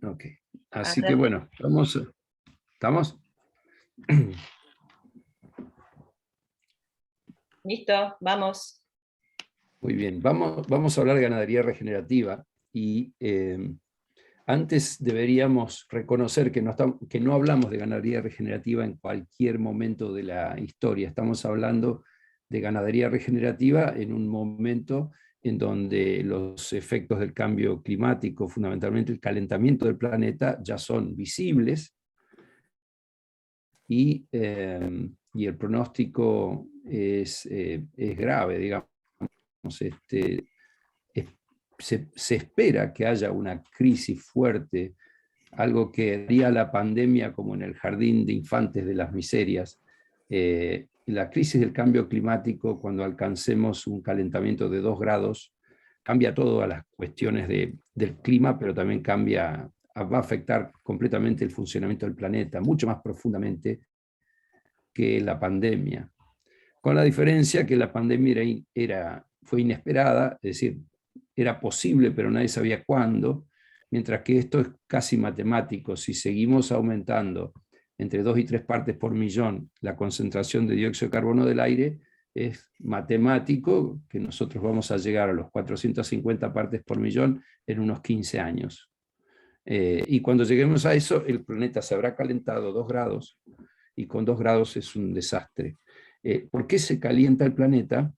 Ok, así que bueno, ¿estamos? Listo, vamos. Muy bien, vamos a hablar de ganadería regenerativa y antes deberíamos reconocer que no hablamos de ganadería regenerativa en cualquier momento de la historia. Estamos hablando de ganadería regenerativa en un momento en donde los efectos del cambio climático, fundamentalmente el calentamiento del planeta, ya son visibles y el pronóstico es grave, digamos. Este, se espera que haya una crisis fuerte, algo que haría la pandemia como en el jardín de infantes de las miserias. La crisis del cambio climático, cuando alcancemos un calentamiento de 2 grados, cambia todas las cuestiones del clima, pero también va a afectar completamente el funcionamiento del planeta, mucho más profundamente que la pandemia. Con la diferencia que la pandemia fue inesperada, es decir, era posible, pero nadie sabía cuándo, mientras que esto es casi matemático. Si seguimos aumentando entre 2 y 3 partes por millón la concentración de dióxido de carbono del aire, es matemático que nosotros vamos a llegar a los 450 partes por millón en unos 15 años. Y cuando lleguemos a eso, el planeta se habrá calentado 2 grados, y con 2 grados es un desastre. ¿Por qué se calienta el planeta?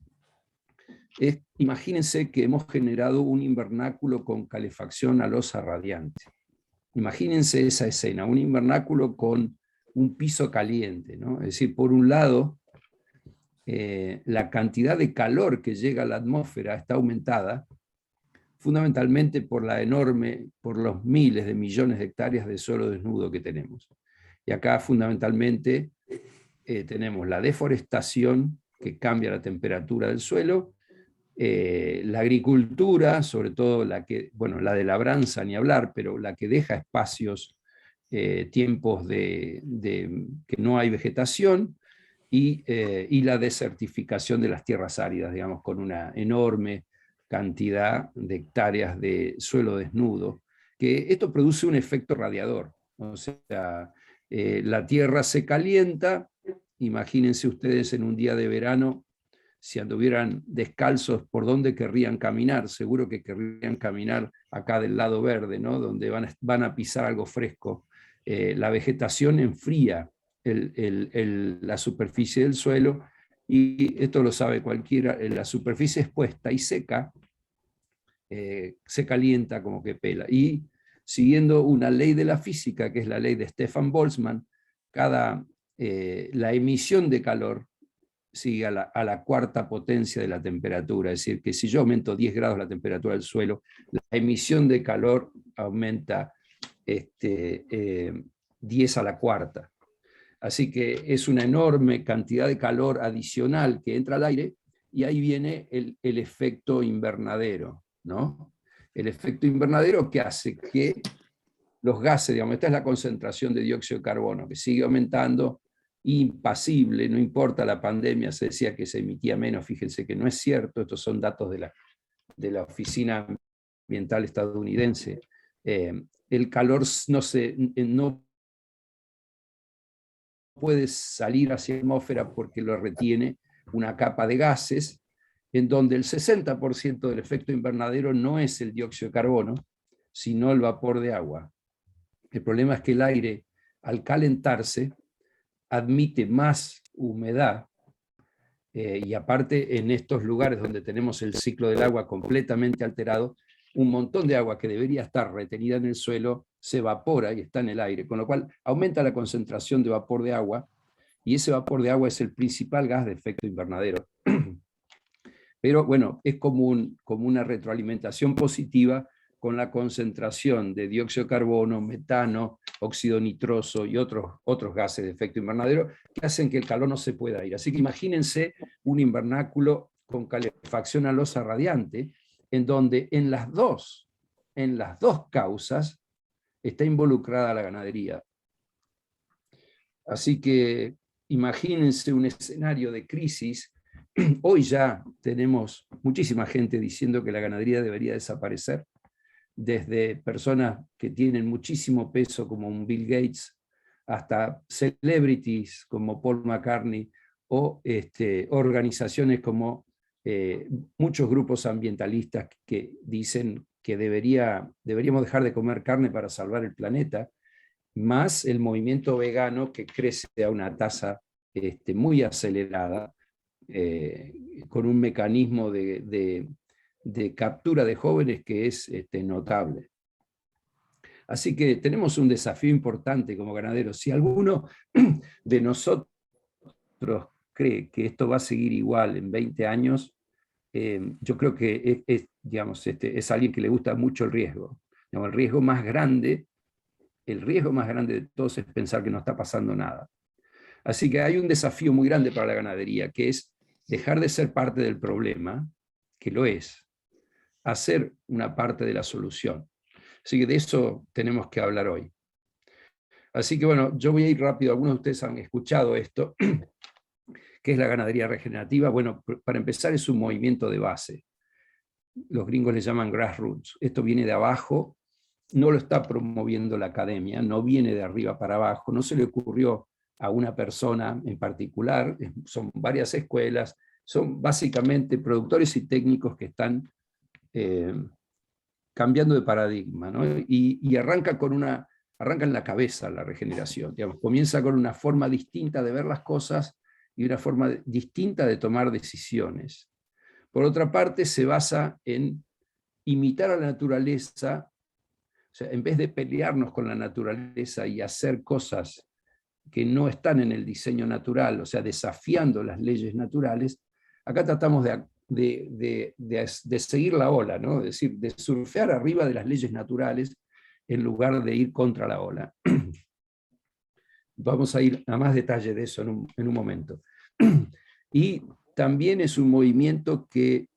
Imagínense que hemos generado un invernáculo con calefacción a losa radiante. Imagínense esa escena, un invernáculo con un piso caliente, ¿no? Es decir, por un lado, la cantidad de calor que llega a la atmósfera está aumentada, fundamentalmente por los miles de millones de hectáreas de suelo desnudo que tenemos. Y acá fundamentalmente tenemos la deforestación que cambia la temperatura del suelo, la agricultura, sobre todo la de labranza ni hablar, pero la que deja espacios, tiempos que no hay vegetación, y la desertificación de las tierras áridas, digamos, con una enorme cantidad de hectáreas de suelo desnudo, que esto produce un efecto radiador. O sea, la tierra se calienta, imagínense ustedes en un día de verano, si anduvieran descalzos, ¿por dónde querrían caminar? Seguro que querrían caminar acá del lado verde, ¿no? Donde van a pisar algo fresco. La vegetación enfría la superficie del suelo, y esto lo sabe cualquiera, la superficie expuesta y seca se calienta como que pela. Y siguiendo una ley de la física, que es la ley de Stefan Boltzmann, la emisión de calor sigue a la cuarta potencia de la temperatura, es decir, que si yo aumento 10 grados la temperatura del suelo, la emisión de calor aumenta 10 a la cuarta. Así que es una enorme cantidad de calor adicional que entra al aire, y ahí viene el efecto invernadero, ¿no? El efecto invernadero que hace que los gases, digamos, esta es la concentración de dióxido de carbono, que sigue aumentando, impasible, no importa la pandemia, se decía que se emitía menos, fíjense que no es cierto, estos son datos de la Oficina Ambiental estadounidense. El calor no puede salir hacia la atmósfera porque lo retiene una capa de gases, en donde el 60% del efecto invernadero no es el dióxido de carbono, sino el vapor de agua. El problema es que el aire, al calentarse, admite más humedad, y aparte en estos lugares donde tenemos el ciclo del agua completamente alterado, un montón de agua que debería estar retenida en el suelo se evapora y está en el aire, con lo cual aumenta la concentración de vapor de agua, y ese vapor de agua es el principal gas de efecto invernadero. Pero bueno, es como una retroalimentación positiva con la concentración de dióxido de carbono, metano, óxido nitroso y otros gases de efecto invernadero que hacen que el calor no se pueda ir. Así que imagínense un invernáculo con calefacción a losa radiante, en donde en las dos causas está involucrada la ganadería. Así que imagínense un escenario de crisis. Hoy ya tenemos muchísima gente diciendo que la ganadería debería desaparecer. desde personas que tienen muchísimo peso como un Bill Gates, hasta celebrities como Paul McCartney, o organizaciones como muchos grupos ambientalistas que dicen que deberíamos dejar de comer carne para salvar el planeta, más el movimiento vegano que crece a una tasa muy acelerada, con un mecanismo de captura de jóvenes que es notable. Así que tenemos un desafío importante como ganaderos. Si alguno de nosotros cree que esto va a seguir igual en 20 años, yo creo que digamos, es alguien que le gusta mucho el riesgo. Digamos, el riesgo más grande de todos es pensar que no está pasando nada. Así que hay un desafío muy grande para la ganadería, que es dejar de ser parte del problema, que lo es, a ser una parte de la solución. Así que de eso tenemos que hablar hoy. Así que bueno, yo voy a ir rápido. Algunos de ustedes han escuchado esto. ¿Qué es la ganadería regenerativa? Bueno, para empezar es un movimiento de base. Los gringos le llaman grassroots. Esto viene de abajo, no lo está promoviendo la academia, no viene de arriba para abajo, no se le ocurrió a una persona en particular, son varias escuelas, son básicamente productores y técnicos que están cambiando de paradigma, ¿no? Y arranca en la cabeza la regeneración, digamos, comienza con una forma distinta de ver las cosas y una forma distinta de tomar decisiones. Por otra parte, se basa en imitar a la naturaleza, o sea, en vez de pelearnos con la naturaleza y hacer cosas que no están en el diseño natural, o sea, desafiando las leyes naturales, acá tratamos de seguir la ola, ¿no? Es decir, de surfear arriba de las leyes naturales en lugar de ir contra la ola. Vamos a ir a más detalle de eso en un momento. Y también es un movimiento que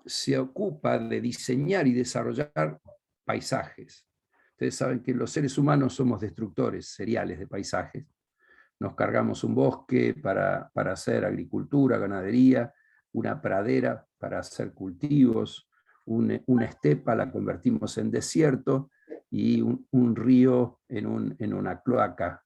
se ocupa de diseñar y desarrollar paisajes. Ustedes saben que los seres humanos somos destructores seriales de paisajes. Nos cargamos un bosque para hacer agricultura, ganadería, una pradera para hacer cultivos, una estepa la convertimos en desierto y un río en una cloaca.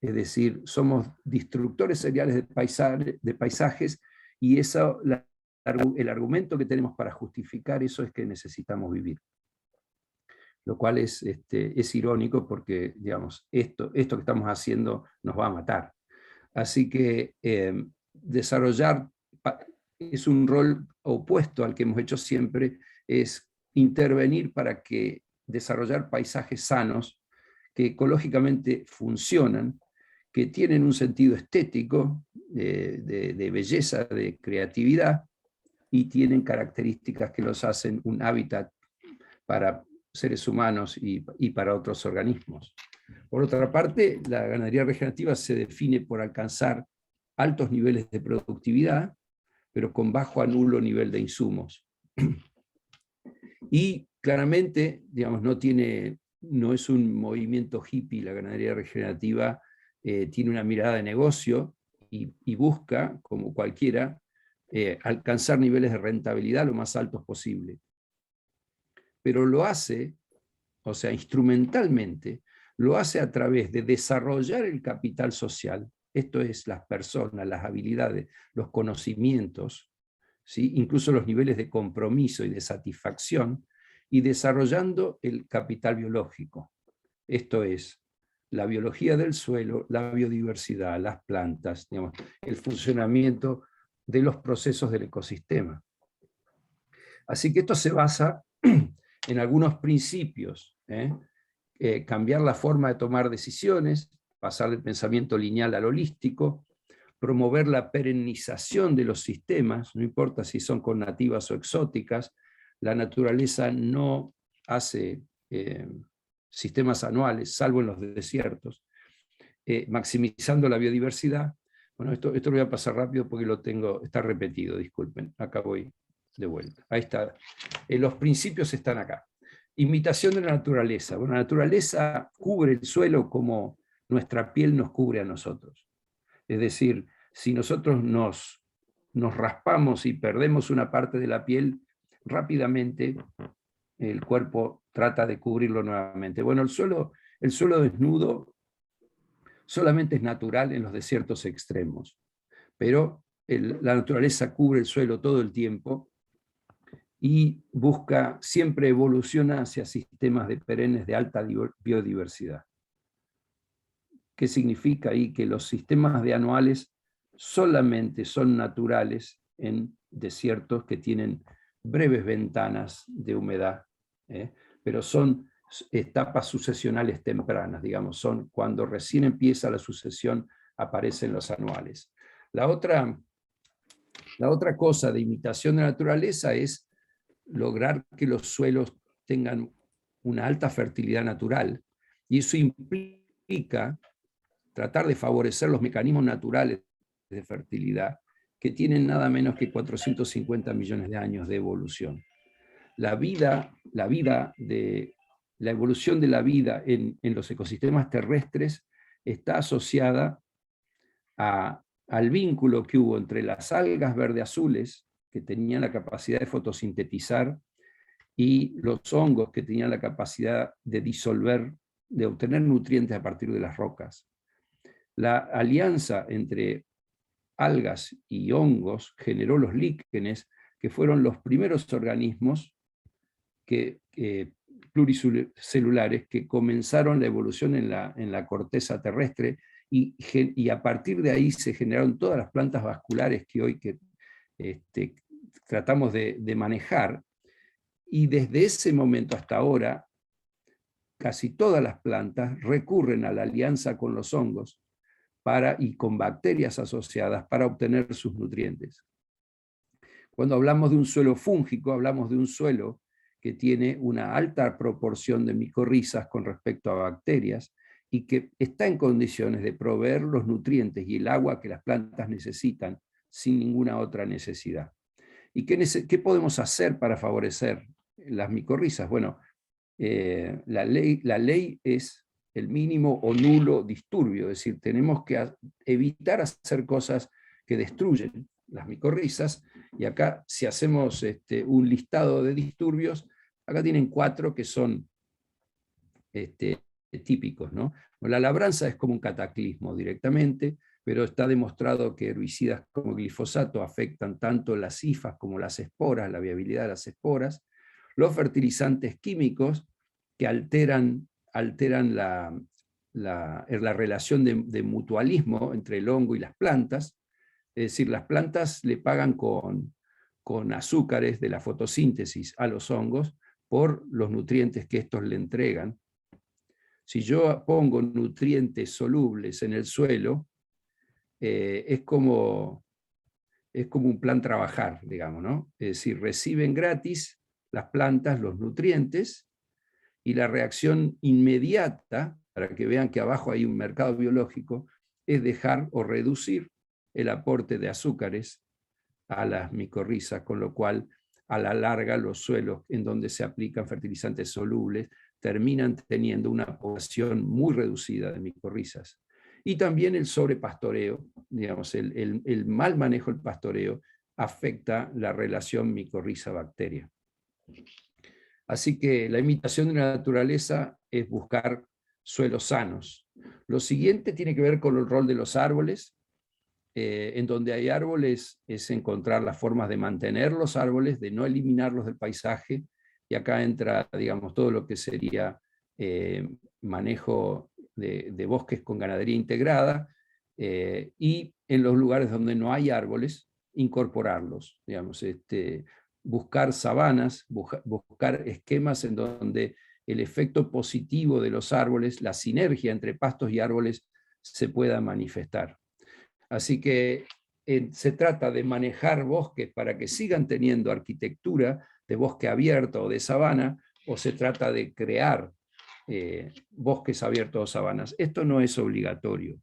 Es decir, somos destructores seriales de paisajes y el argumento que tenemos para justificar eso es que necesitamos vivir. Lo cual es irónico porque, digamos, esto que estamos haciendo nos va a matar. Así que desarrollar es un rol opuesto al que hemos hecho siempre, es intervenir para que desarrollar paisajes sanos que ecológicamente funcionan, que tienen un sentido estético, de belleza, de creatividad, y tienen características que los hacen un hábitat para seres humanos y para otros organismos. Por otra parte, la ganadería regenerativa se define por alcanzar altos niveles de productividad, pero con bajo a nulo nivel de insumos. Y claramente, digamos, no es un movimiento hippie, la ganadería regenerativa tiene una mirada de negocio y busca, como cualquiera, alcanzar niveles de rentabilidad lo más altos posible. Pero lo hace, o sea, instrumentalmente, lo hace a través de desarrollar el capital social, esto es las personas, las habilidades, los conocimientos, ¿sí? Incluso los niveles de compromiso y de satisfacción, y desarrollando el capital biológico. Esto es la biología del suelo, la biodiversidad, las plantas, digamos, el funcionamiento de los procesos del ecosistema. Así que esto se basa en algunos principios, cambiar la forma de tomar decisiones, pasar del pensamiento lineal al holístico, promover la perennización de los sistemas, no importa si son connativas o exóticas, la naturaleza no hace sistemas anuales, salvo en los desiertos, maximizando la biodiversidad. Bueno, esto lo voy a pasar rápido porque está repetido, disculpen, acá voy de vuelta. Ahí está. Los principios están acá. Imitación de la naturaleza. Bueno, la naturaleza cubre el suelo como nuestra piel nos cubre a nosotros. Es decir, si nosotros nos raspamos y perdemos una parte de la piel, rápidamente el cuerpo trata de cubrirlo nuevamente. Bueno, el suelo desnudo solamente es natural en los desiertos extremos, pero la naturaleza cubre el suelo todo el tiempo y siempre evoluciona hacia sistemas de perennes de alta biodiversidad. ¿Qué significa ahí? Que los sistemas de anuales solamente son naturales en desiertos que tienen breves ventanas de humedad, pero son etapas sucesionales tempranas, digamos, son cuando recién empieza la sucesión, aparecen los anuales. La otra cosa de imitación de la naturaleza es lograr que los suelos tengan una alta fertilidad natural, y eso implica tratar de favorecer los mecanismos naturales de fertilidad que tienen nada menos que 450 millones de años de evolución. La evolución de la vida en los ecosistemas terrestres está asociada al vínculo que hubo entre las algas verde-azules, que tenían la capacidad de fotosintetizar, y los hongos, que tenían la capacidad de disolver, de obtener nutrientes a partir de las rocas. La alianza entre algas y hongos generó los líquenes, que fueron los primeros organismos pluricelulares que comenzaron la evolución en la corteza terrestre, y a partir de ahí se generaron todas las plantas vasculares que hoy tratamos de manejar, y desde ese momento hasta ahora casi todas las plantas recurren a la alianza con los hongos y con bacterias asociadas para obtener sus nutrientes. Cuando hablamos de un suelo fúngico, hablamos de un suelo que tiene una alta proporción de micorrizas con respecto a bacterias, y que está en condiciones de proveer los nutrientes y el agua que las plantas necesitan sin ninguna otra necesidad. ¿Y qué podemos hacer para favorecer las micorrizas? Bueno, la ley es el mínimo o nulo disturbio, es decir, tenemos que evitar hacer cosas que destruyen las micorrizas, y acá, si hacemos un listado de disturbios, acá tienen 4 que son típicos, ¿no? La labranza es como un cataclismo directamente, pero está demostrado que herbicidas como glifosato afectan tanto las hifas como las esporas, la viabilidad de las esporas. Los fertilizantes químicos, que alteran la relación de mutualismo entre el hongo y las plantas, es decir, las plantas le pagan con azúcares de la fotosíntesis a los hongos por los nutrientes que estos le entregan. Si yo pongo nutrientes solubles en el suelo, es como un plan trabajar, digamos, ¿no? Es decir, reciben gratis las plantas los nutrientes, y la reacción inmediata, para que vean que abajo hay un mercado biológico, es dejar o reducir el aporte de azúcares a las micorrizas, con lo cual a la larga los suelos en donde se aplican fertilizantes solubles terminan teniendo una población muy reducida de micorrizas. Y también el sobrepastoreo, digamos, el mal manejo del pastoreo afecta la relación micorriza-bacteria. Así que la imitación de la naturaleza es buscar suelos sanos. Lo siguiente tiene que ver con el rol de los árboles. En donde hay árboles es encontrar las formas de mantener los árboles, de no eliminarlos del paisaje, y acá entra, digamos, todo lo que sería manejo de bosques con ganadería integrada, y en los lugares donde no hay árboles, incorporarlos, digamos, buscar sabanas, buscar esquemas en donde el efecto positivo de los árboles, la sinergia entre pastos y árboles, se pueda manifestar. Así que se trata de manejar bosques para que sigan teniendo arquitectura de bosque abierto o de sabana, o se trata de crear bosques abiertos o sabanas. Esto no es obligatorio.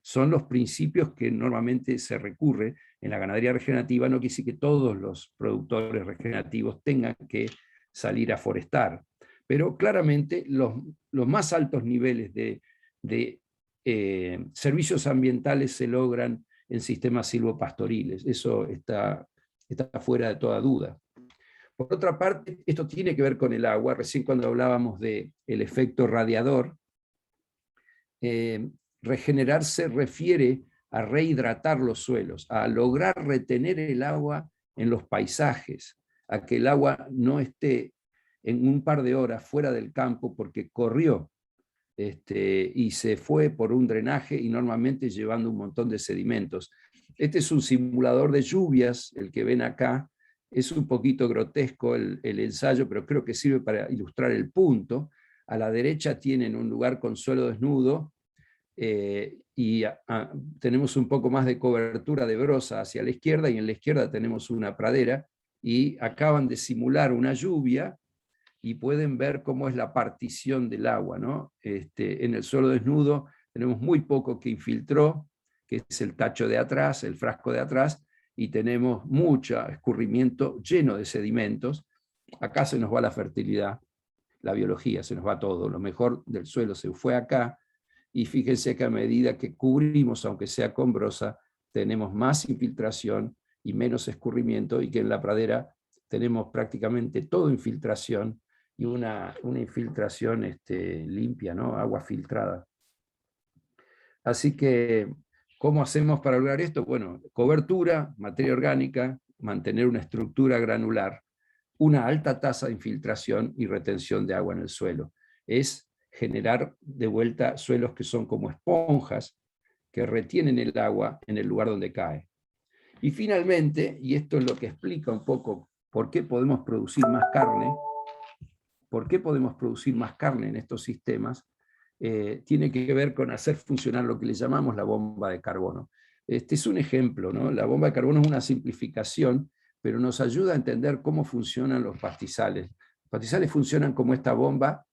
Son los principios que normalmente se recurre en la ganadería regenerativa. No quiere decir que todos los productores regenerativos tengan que salir a forestar, pero claramente los más altos niveles de servicios ambientales se logran en sistemas silvopastoriles. Eso está fuera de toda duda. Por otra parte, esto tiene que ver con el agua. Recién cuando hablábamos del efecto radiador, regenerar se refiere a rehidratar los suelos, a lograr retener el agua en los paisajes, a que el agua no esté en un par de horas fuera del campo porque corrió y se fue por un drenaje y normalmente llevando un montón de sedimentos. Este es un simulador de lluvias, el que ven acá. Es un poquito grotesco el ensayo, pero creo que sirve para ilustrar el punto. A la derecha tienen un lugar con suelo desnudo, y tenemos un poco más de cobertura de brosa hacia la izquierda, y en la izquierda tenemos una pradera, y acaban de simular una lluvia, y pueden ver cómo es la partición del agua, ¿no? En el suelo desnudo tenemos muy poco que infiltró, que es el tacho de atrás, el frasco de atrás, y tenemos mucho escurrimiento lleno de sedimentos. Acá se nos va la fertilidad, la biología, se nos va todo. Lo mejor del suelo se fue acá, y fíjense que a medida que cubrimos, aunque sea con brosa, tenemos más infiltración y menos escurrimiento, y que en la pradera tenemos prácticamente todo infiltración, y una infiltración limpia, ¿no? Agua filtrada. Así que, ¿cómo hacemos para lograr esto? Bueno, cobertura, materia orgánica, mantener una estructura granular, una alta tasa de infiltración y retención de agua en el suelo. Es generar de vuelta suelos que son como esponjas, que retienen el agua en el lugar donde cae. Y finalmente, y esto es lo que explica un poco por qué podemos producir más carne, en estos sistemas, tiene que ver con hacer funcionar lo que le llamamos la bomba de carbono. Este es un ejemplo, ¿no? La bomba de carbono es una simplificación, pero nos ayuda a entender cómo funcionan los pastizales. Los pastizales funcionan como esta bomba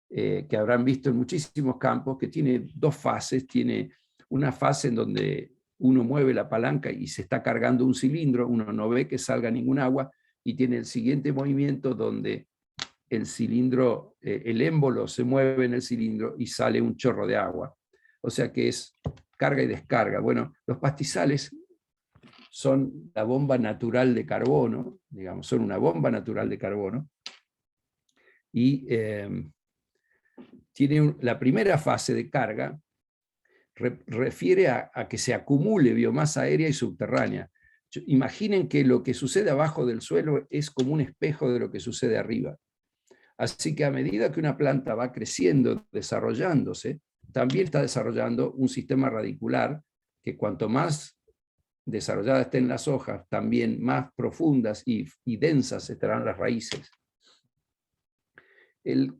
que habrán visto en muchísimos campos, que tiene dos fases. Tiene una fase en donde uno mueve la palanca y se está cargando un cilindro, uno no ve que salga ningún agua, y tiene el siguiente movimiento donde el cilindro, el émbolo se mueve en el cilindro y sale un chorro de agua. O sea que es carga y descarga. Bueno, los pastizales son la bomba natural de carbono, digamos, son una bomba natural de carbono, y tiene la primera fase de carga, refiere a que se acumule biomasa aérea y subterránea. Imaginen que lo que sucede abajo del suelo es como un espejo de lo que sucede arriba. Así que a medida que una planta va creciendo, desarrollándose, también está desarrollando un sistema radicular que, cuanto más desarrollada estén las hojas, también más profundas y densas estarán las raíces.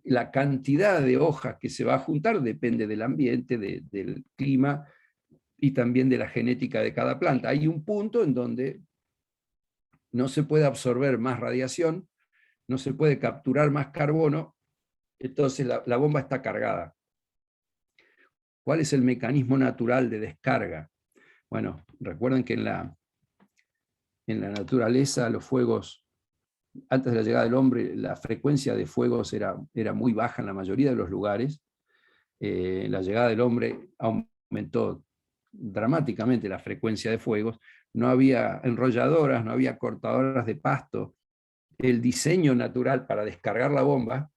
La cantidad de hojas que se va a juntar depende del ambiente, del clima y también de la genética de cada planta. Hay un punto en donde no se puede absorber más radiación, no se puede capturar más carbono, entonces la bomba está cargada. ¿Cuál es el mecanismo natural de descarga? Bueno, recuerden que en la naturaleza los fuegos, antes de la llegada del hombre, la frecuencia de fuegos era muy baja en la mayoría de los lugares. La llegada del hombre aumentó dramáticamente la frecuencia de fuegos. No había enrolladoras, no había cortadoras de pasto. El diseño natural para descargar la bomba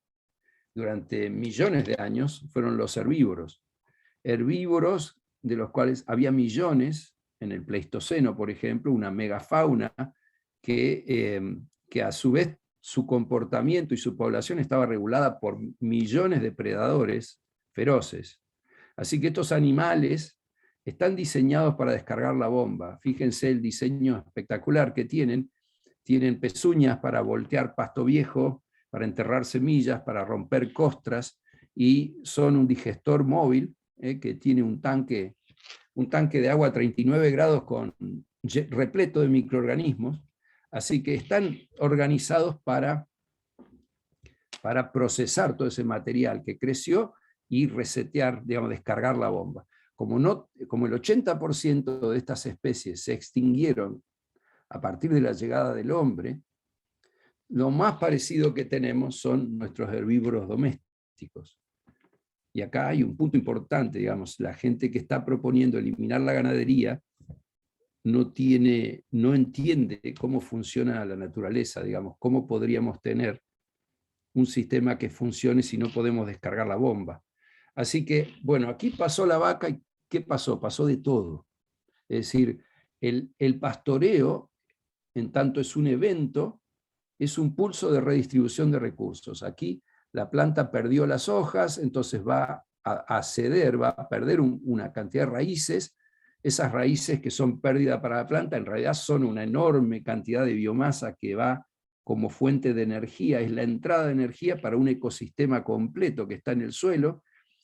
durante millones de años fueron los herbívoros. Herbívoros de los cuales había millones en el Pleistoceno, por ejemplo, una megafauna que a su vez su comportamiento y su población estaba regulada por millones de predadores feroces. Así que estos animales están diseñados para descargar la bomba. Fíjense el diseño espectacular que tienen. Tienen pezuñas para voltear pasto viejo, para enterrar semillas, para romper costras, y son un digestor móvil que tiene un tanque de agua a 39 grados repleto de microorganismos. Así que están organizados para procesar todo ese material que creció y resetear, digamos, descargar la bomba. Como el 80% de estas especies se extinguieron a partir de la llegada del hombre, lo más parecido que tenemos son nuestros herbívoros domésticos. Y acá hay un punto importante, digamos, la gente que está proponiendo eliminar la ganadería no entiende cómo funciona la naturaleza, digamos, cómo podríamos tener un sistema que funcione si no podemos descargar la bomba. Así que, bueno, aquí pasó la vaca y ¿qué pasó? Pasó de todo. Es decir, el pastoreo, en tanto es un evento, es un pulso de redistribución de recursos. Aquí la planta perdió las hojas, entonces va a ceder, va a perder una cantidad de raíces. Esas raíces que son pérdida para la planta en realidad son una enorme cantidad de biomasa que va como fuente de energía, es la entrada de energía para un ecosistema completo que está en el suelo,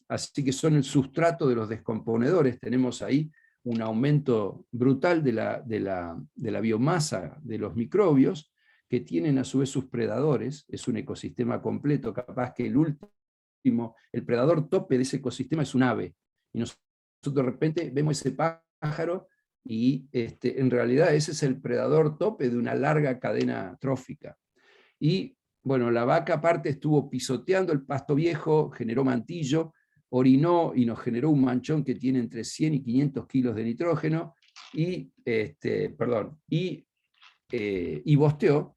así que son el sustrato de los descomponedores. Tenemos ahí un aumento brutal de la biomasa de los microbios, que tienen a su vez sus predadores. Es un ecosistema completo, capaz que el predador tope de ese ecosistema es un ave, y nosotros de repente vemos ese pájaro y en realidad ese es el predador tope de una larga cadena trófica. Y bueno, la vaca aparte estuvo pisoteando el pasto viejo, generó mantillo, orinó y nos generó un manchón que tiene entre 100 y 500 kilos de nitrógeno, y bosteó,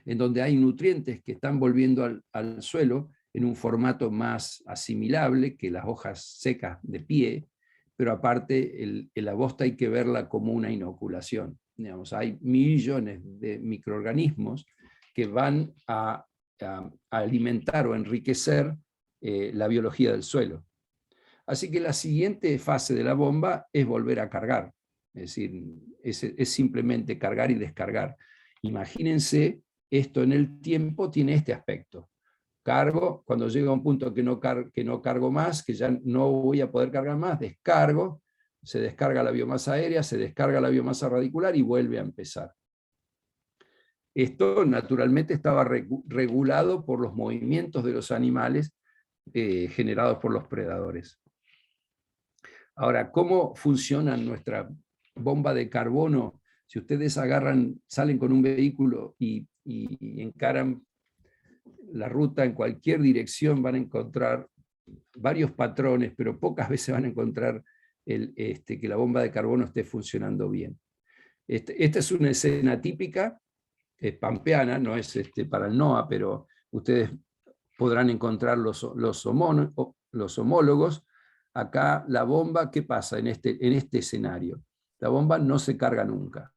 en donde hay nutrientes que están volviendo al suelo en un formato más asimilable que las hojas secas de pie, pero aparte la bosta hay que verla como una inoculación. Digamos, hay millones de microorganismos que van a alimentar o enriquecer la biología del suelo. Así que la siguiente fase de la bomba es volver a cargar, es decir, es simplemente cargar y descargar. Imagínense, esto en el tiempo tiene este aspecto. Cargo, cuando llega a un punto que no cargo más, que ya no voy a poder cargar más, descargo, se descarga la biomasa aérea, se descarga la biomasa radicular y vuelve a empezar. Esto naturalmente estaba regulado por los movimientos de los animales generados por los predadores. Ahora, ¿cómo funciona nuestra bomba de carbono? Si ustedes salen con un vehículo y encaran la ruta en cualquier dirección, van a encontrar varios patrones, pero pocas veces van a encontrar que la bomba de carbono esté funcionando bien. Esta es una escena típica, pampeana, no es para el NOAA, pero ustedes podrán encontrar los homólogos. Acá la bomba, ¿qué pasa en este escenario? La bomba no se carga nunca.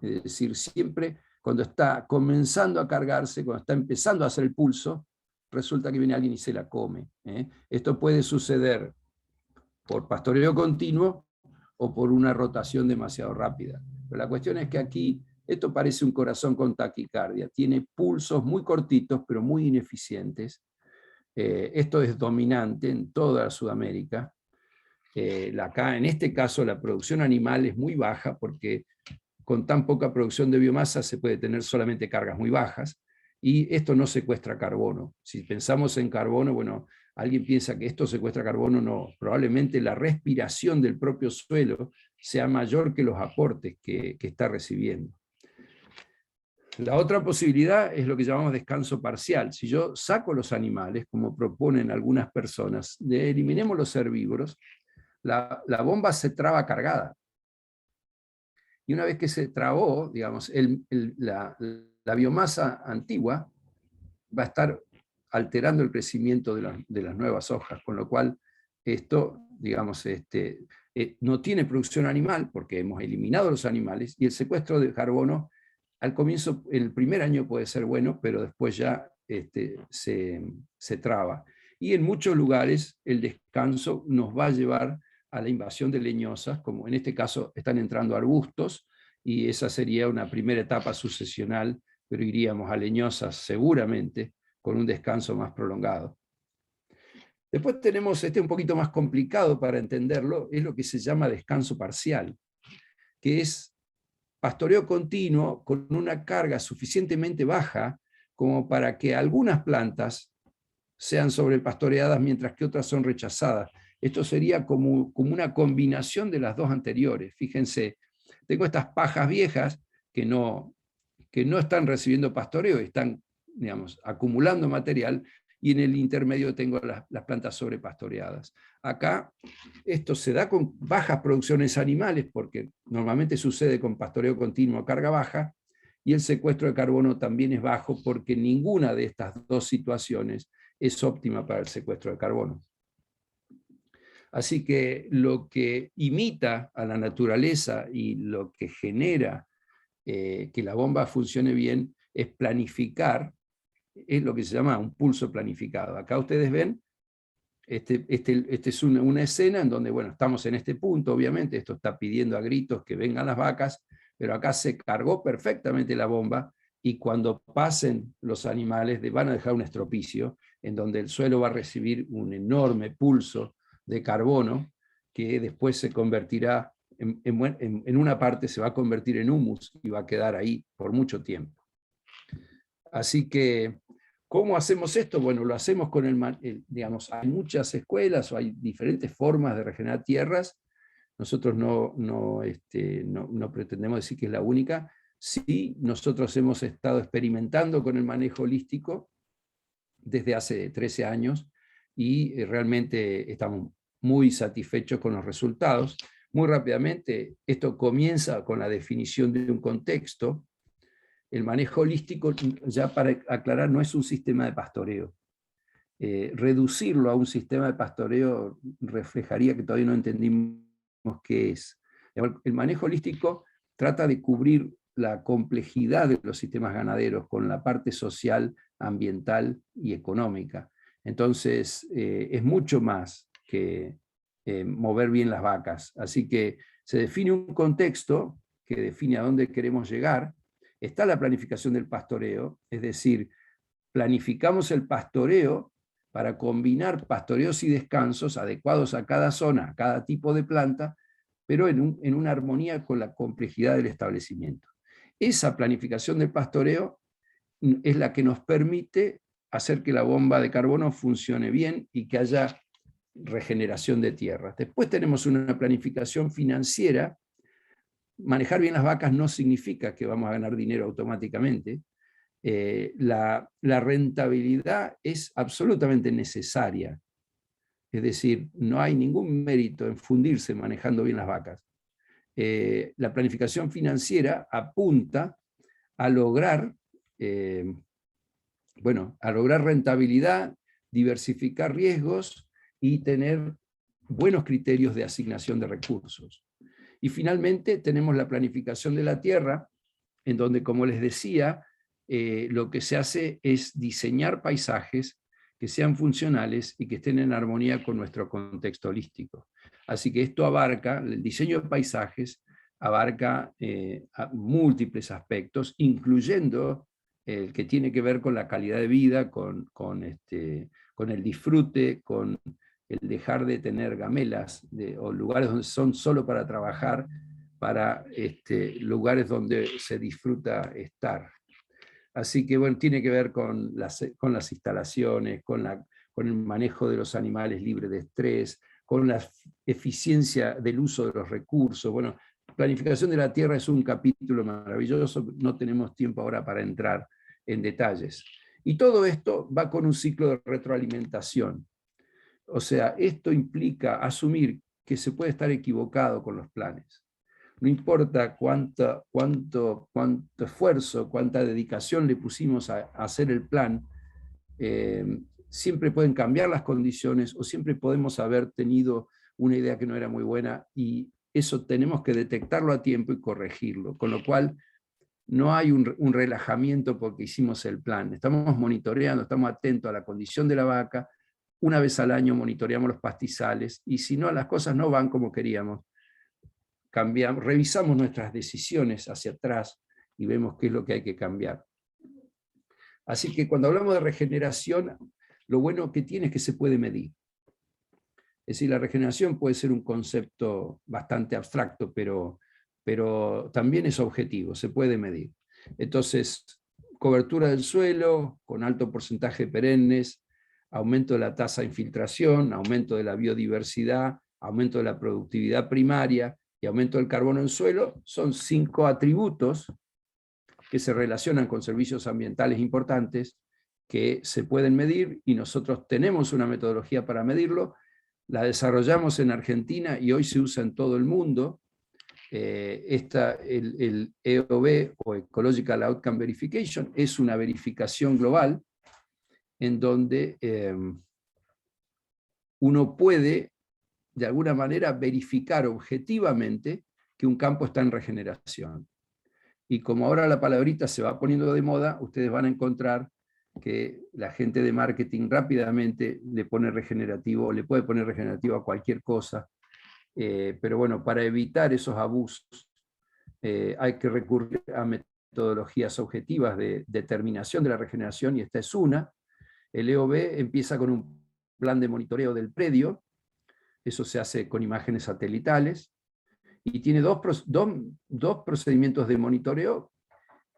Es decir, siempre cuando está comenzando a cargarse, cuando está empezando a hacer el pulso, resulta que viene alguien y se la come. Esto puede suceder por pastoreo continuo o por una rotación demasiado rápida. Pero la cuestión es que aquí esto parece un corazón con taquicardia. Tiene pulsos muy cortitos, pero muy ineficientes. Esto es dominante en toda Sudamérica. Acá, en este caso, la producción animal es muy baja porque con tan poca producción de biomasa se puede tener solamente cargas muy bajas, y esto no secuestra carbono. Si pensamos en carbono, bueno, alguien piensa que esto secuestra carbono, no. Probablemente la respiración del propio suelo sea mayor que los aportes que está recibiendo. La otra posibilidad es lo que llamamos descanso parcial. Si yo saco los animales, como proponen algunas personas, eliminemos los herbívoros, la bomba se traba cargada. Y una vez que se trabó, digamos, la biomasa antigua va a estar alterando el crecimiento de las nuevas hojas, con lo cual esto, digamos, no tiene producción animal porque hemos eliminado los animales, y el secuestro de carbono al comienzo, el primer año puede ser bueno, pero después ya se traba. Y en muchos lugares el descanso nos va a llevar a la invasión de leñosas, como en este caso están entrando arbustos, y esa sería una primera etapa sucesional, pero iríamos a leñosas seguramente con un descanso más prolongado. Después tenemos un poquito más complicado para entenderlo, es lo que se llama descanso parcial, que es pastoreo continuo con una carga suficientemente baja como para que algunas plantas sean sobrepastoreadas mientras que otras son rechazadas. Esto sería como una combinación de las dos anteriores. Fíjense, tengo estas pajas viejas que no están recibiendo pastoreo, están, digamos, acumulando material, y en el intermedio tengo las plantas sobrepastoreadas. Acá esto se da con bajas producciones animales, porque normalmente sucede con pastoreo continuo a carga baja, y el secuestro de carbono también es bajo, porque ninguna de estas dos situaciones es óptima para el secuestro de carbono. Así que lo que imita a la naturaleza y lo que genera que la bomba funcione bien es planificar, es lo que se llama un pulso planificado. Acá ustedes ven, este es una escena en donde, bueno, estamos en este punto, obviamente, esto está pidiendo a gritos que vengan las vacas, pero acá se cargó perfectamente la bomba, y cuando pasen los animales van a dejar un estropicio, en donde el suelo va a recibir un enorme pulso de carbono, que después se convertirá, en una parte se va a convertir en humus, y va a quedar ahí por mucho tiempo. Así que, ¿cómo hacemos esto? Bueno, lo hacemos con digamos, hay muchas escuelas o hay diferentes formas de regenerar tierras. Nosotros no pretendemos decir que es la única. Sí, nosotros hemos estado experimentando con el manejo holístico desde hace 13 años y realmente estamos muy satisfechos con los resultados. Muy rápidamente, esto comienza con la definición de un contexto. El manejo holístico, ya para aclarar, no es un sistema de pastoreo. Reducirlo a un sistema de pastoreo reflejaría que todavía no entendimos qué es. El manejo holístico trata de cubrir la complejidad de los sistemas ganaderos con la parte social, ambiental y económica. Entonces, es mucho más que mover bien las vacas. Así que se define un contexto que define a dónde queremos llegar. Está la planificación del pastoreo, es decir, planificamos el pastoreo para combinar pastoreos y descansos adecuados a cada zona, a cada tipo de planta, pero en una armonía con la complejidad del establecimiento. Esa planificación del pastoreo es la que nos permite hacer que la bomba de carbono funcione bien y que haya regeneración de tierras. Después tenemos una planificación financiera. Manejar bien las vacas no significa que vamos a ganar dinero automáticamente. La rentabilidad es absolutamente necesaria. Es decir, no hay ningún mérito en fundirse manejando bien las vacas. La planificación financiera apunta a lograr, a lograr rentabilidad, diversificar riesgos y tener buenos criterios de asignación de recursos. Y finalmente tenemos la planificación de la tierra, en donde, como les decía, lo que se hace es diseñar paisajes que sean funcionales y que estén en armonía con nuestro contexto holístico. Así que esto abarca, el diseño de paisajes abarca múltiples aspectos, incluyendo el que tiene que ver con la calidad de vida, con el disfrute, con el dejar de tener gamelas o lugares donde son solo para trabajar, para lugares donde se disfruta estar. Así que bueno, tiene que ver con las instalaciones, con el manejo de los animales libres de estrés, con la eficiencia del uso de los recursos. Bueno, planificación de la tierra es un capítulo maravilloso, no tenemos tiempo ahora para entrar en detalles. Y todo esto va con un ciclo de retroalimentación. O sea, esto implica asumir que se puede estar equivocado con los planes. No importa cuánto esfuerzo, cuánta dedicación le pusimos a hacer el plan, siempre pueden cambiar las condiciones o siempre podemos haber tenido una idea que no era muy buena, y eso tenemos que detectarlo a tiempo y corregirlo, con lo cual no hay un relajamiento porque hicimos el plan. Estamos monitoreando, estamos atentos a la condición de la vaca. Una vez al año monitoreamos los pastizales, y si no, las cosas no van como queríamos, cambiamos, revisamos nuestras decisiones hacia atrás y vemos qué es lo que hay que cambiar. Así que cuando hablamos de regeneración, lo bueno que tiene es que se puede medir. Es decir, la regeneración puede ser un concepto bastante abstracto, pero también es objetivo, se puede medir. Entonces, cobertura del suelo con alto porcentaje de perennes, aumento de la tasa de infiltración, aumento de la biodiversidad, aumento de la productividad primaria y aumento del carbono en suelo, son 5 atributos que se relacionan con servicios ambientales importantes que se pueden medir y nosotros tenemos una metodología para medirlo, la desarrollamos en Argentina y hoy se usa en todo el mundo. El EOV o Ecological Outcome Verification es una verificación global en donde uno puede de alguna manera verificar objetivamente que un campo está en regeneración. Y como ahora la palabrita se va poniendo de moda, ustedes van a encontrar que la gente de marketing rápidamente le pone regenerativo, le puede poner regenerativo a cualquier cosa, pero bueno, para evitar esos abusos hay que recurrir a metodologías objetivas de determinación de la regeneración, y esta es una. El EOV empieza con un plan de monitoreo del predio, eso se hace con imágenes satelitales, y tiene dos procedimientos de monitoreo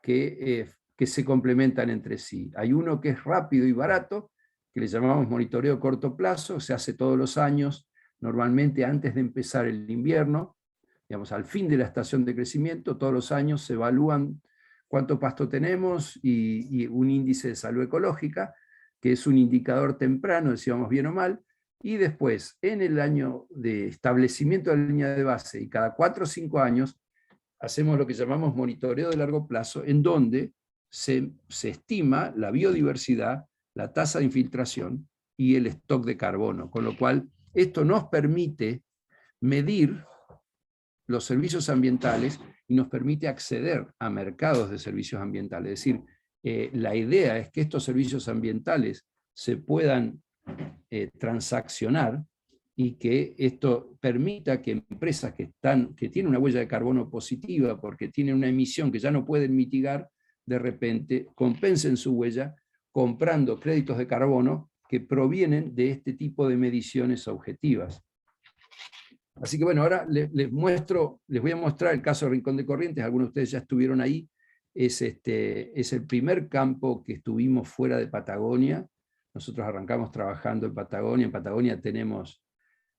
que se complementan entre sí. Hay uno que es rápido y barato, que le llamamos monitoreo a corto plazo, se hace todos los años, normalmente antes de empezar el invierno, digamos, al fin de la estación de crecimiento, todos los años se evalúan cuánto pasto tenemos y un índice de salud ecológica, que es un indicador temprano de si vamos bien o mal, y después, en el año de establecimiento de la línea de base, y cada 4 o 5 años, hacemos lo que llamamos monitoreo de largo plazo, en donde se estima la biodiversidad, la tasa de infiltración y el stock de carbono, con lo cual esto nos permite medir los servicios ambientales y nos permite acceder a mercados de servicios ambientales. Es decir, la idea es que estos servicios ambientales se puedan transaccionar y que esto permita que empresas que tienen una huella de carbono positiva porque tienen una emisión que ya no pueden mitigar, de repente compensen su huella comprando créditos de carbono que provienen de este tipo de mediciones objetivas. Así que bueno, ahora les voy a mostrar el caso de Rincón de Corrientes, algunos de ustedes ya estuvieron ahí, es el primer campo que estuvimos fuera de Patagonia. Nosotros arrancamos trabajando en Patagonia tenemos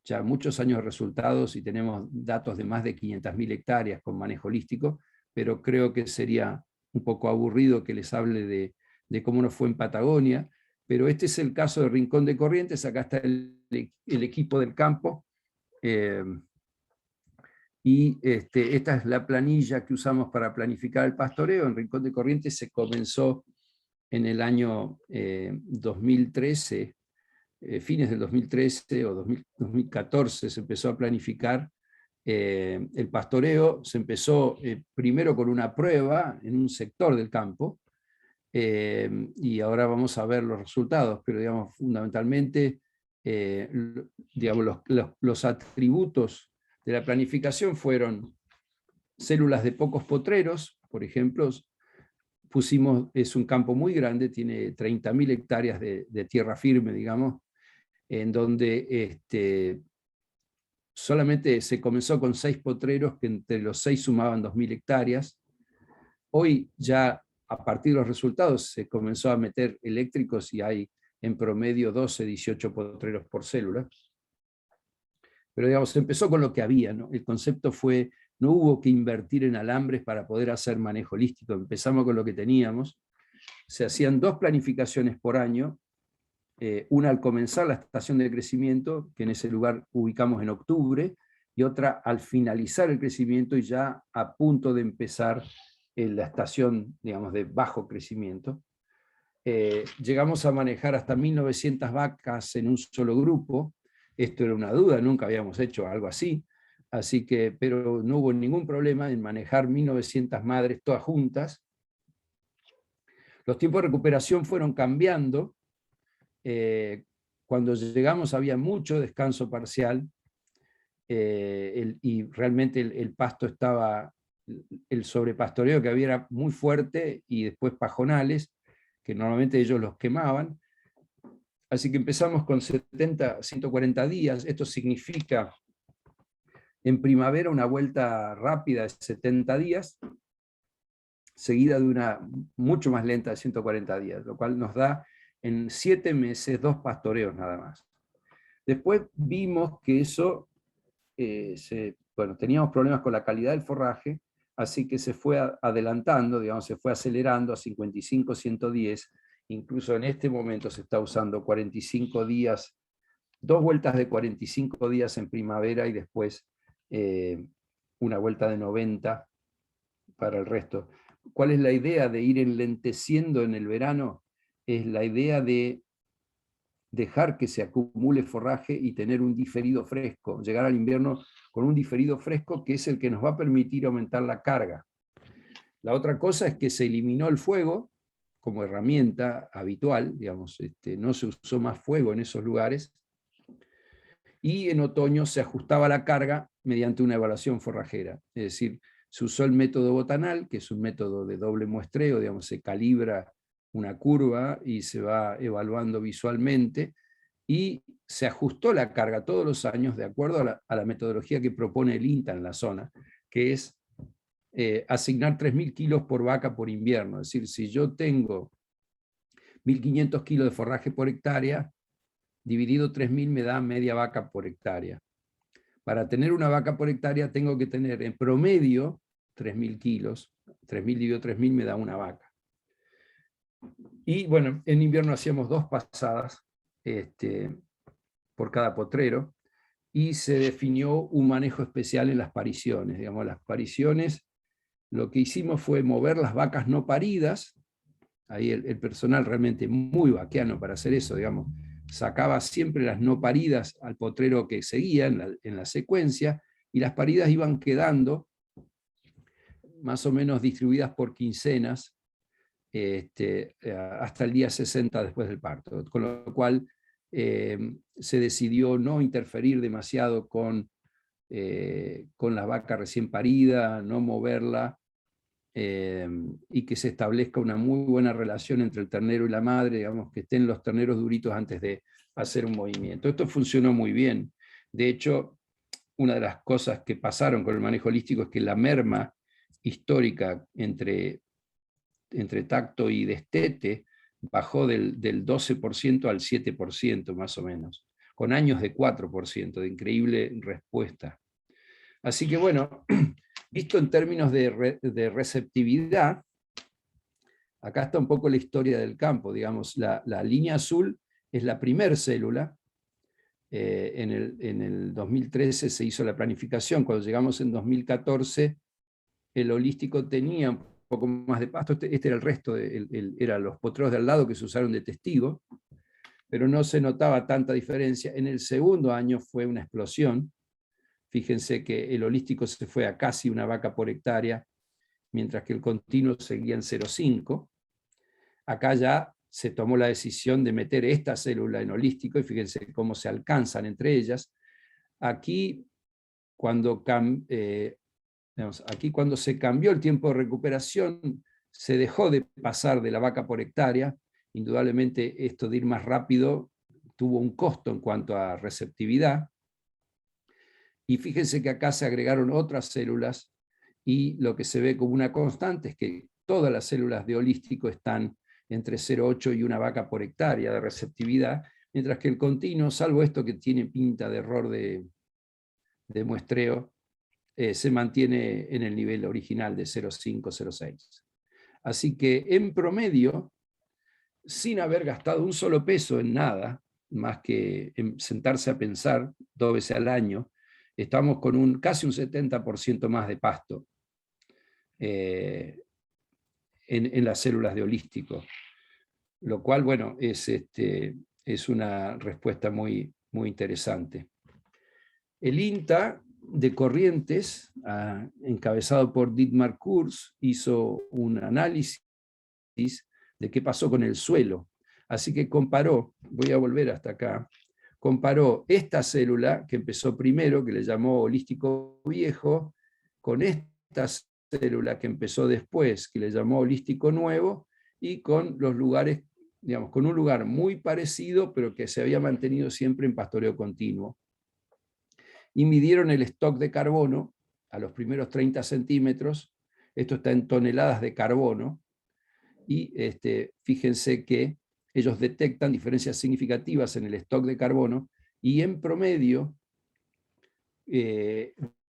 ya muchos años de resultados y tenemos datos de más de 500.000 hectáreas con manejo holístico, pero creo que sería un poco aburrido que les hable de cómo nos fue en Patagonia, pero este es el caso de Rincón de Corrientes, acá está el equipo del campo, y esta es la planilla que usamos para planificar el pastoreo. En Rincón de Corrientes se comenzó en el año 2013, fines del 2013 o 2014 se empezó a planificar el pastoreo. Se empezó primero con una prueba en un sector del campo, y ahora vamos a ver los resultados, pero digamos, fundamentalmente digamos, los atributos de la planificación fueron células de pocos potreros, por ejemplo. Es un campo muy grande, tiene 30.000 hectáreas de tierra firme, digamos, en donde solamente se comenzó con 6 potreros, que entre los 6 sumaban 2.000 hectáreas. Hoy ya, a partir de los resultados, se comenzó a meter eléctricos y hay en promedio 12, 18 potreros por célula. Pero digamos, se empezó con lo que había, ¿no? El concepto fue, no hubo que invertir en alambres para poder hacer manejo holístico, empezamos con lo que teníamos. Se hacían 2 planificaciones por año, una al comenzar la estación de crecimiento, que en ese lugar ubicamos en octubre, y otra al finalizar el crecimiento y ya a punto de empezar la estación, digamos, de bajo crecimiento. Llegamos a manejar hasta 1.900 vacas en un solo grupo. Esto era una duda, nunca habíamos hecho algo así, pero no hubo ningún problema en manejar 1.900 madres todas juntas. Los tiempos de recuperación fueron cambiando. Cuando llegamos había mucho descanso parcial, y realmente el pasto estaba, el sobrepastoreo que había era muy fuerte, y después pajonales, que normalmente ellos los quemaban. Así que empezamos con 140 días, esto significa en primavera una vuelta rápida de 70 días, seguida de una mucho más lenta de 140 días, lo cual nos da en 7 meses 2 pastoreos nada más. Después vimos que eso, teníamos problemas con la calidad del forraje, así que se fue adelantando, digamos, se fue acelerando a 55, 110, incluso en este momento se está usando 45 días, 2 vueltas de 45 días en primavera y después una vuelta de 90 para el resto. ¿Cuál es la idea de ir enlenteciendo en el verano? Es la idea de dejar que se acumule forraje y tener un diferido fresco, llegar al invierno con un diferido fresco que es el que nos va a permitir aumentar la carga. La otra cosa es que se eliminó el fuego como herramienta habitual, digamos, no se usó más fuego en esos lugares, y en otoño se ajustaba la carga mediante una evaluación forrajera, es decir, se usó el método botanal, que es un método de doble muestreo, digamos, se calibra una curva y se va evaluando visualmente, y se ajustó la carga todos los años de acuerdo a la metodología que propone el INTA en la zona, que es asignar 3.000 kilos por vaca por invierno. Es decir, si yo tengo 1.500 kilos de forraje por hectárea, dividido 3.000 me da media vaca por hectárea. Para tener una vaca por hectárea tengo que tener en promedio 3.000 kilos. 3.000 dividido 3.000 me da una vaca. Y bueno, en invierno hacíamos 2 pasadas por cada potrero, y se definió un manejo especial en las pariciones. Digamos, las pariciones, lo que hicimos fue mover las vacas no paridas. Ahí el personal realmente muy vaquiano para hacer eso, digamos, sacaba siempre las no paridas al potrero que seguía en la secuencia, y las paridas iban quedando más o menos distribuidas por quincenas hasta el día 60 después del parto, con lo cual se decidió no interferir demasiado con la vaca recién parida, no moverla, y que se establezca una muy buena relación entre el ternero y la madre, digamos, que estén los terneros duritos antes de hacer un movimiento. Esto funcionó muy bien. De hecho, una de las cosas que pasaron con el manejo holístico es que la merma histórica entre tacto y destete bajó del 12% al 7% más o menos, con años de 4%, de increíble respuesta. Así que bueno, visto en términos de receptividad, acá está un poco la historia del campo. Digamos, la línea azul es la primer célula. En el 2013 se hizo la planificación. Cuando llegamos en 2014, el holístico tenía un poco más de pasto. Este era el resto, eran los potreros de al lado que se usaron de testigo, pero no se notaba tanta diferencia. En el segundo año fue una explosión. Fíjense que el holístico se fue a casi una vaca por hectárea, mientras que el continuo seguía en 0,5. Acá ya se tomó la decisión de meter esta célula en holístico, y fíjense cómo se alcanzan entre ellas. Aquí, cuando se cambió el tiempo de recuperación, se dejó de pasar de la vaca por hectárea. Indudablemente esto de ir más rápido tuvo un costo en cuanto a receptividad. Y fíjense que acá se agregaron otras células, y lo que se ve como una constante es que todas las células de holístico están entre 0,8 y una vaca por hectárea de receptividad, mientras que el continuo, salvo esto que tiene pinta de error de muestreo, se mantiene en el nivel original de 0,5, 0,6. Así que en promedio, sin haber gastado un solo peso en nada, más que en sentarse a pensar 2 veces al año, estamos con casi un 70% más de pasto en las células de holístico, lo cual, bueno, es una respuesta muy, muy interesante. El INTA de Corrientes, encabezado por Dietmar Kurz, hizo un análisis de qué pasó con el suelo. Así que comparó, voy a volver hasta acá, comparó esta célula que empezó primero, que le llamó holístico viejo, con esta célula que empezó después, que le llamó holístico nuevo, y con los lugares, digamos, con un lugar muy parecido, pero que se había mantenido siempre en pastoreo continuo. Y midieron el stock de carbono a los primeros 30 centímetros, esto está en toneladas de carbono, y fíjense que ellos detectan diferencias significativas en el stock de carbono, y en promedio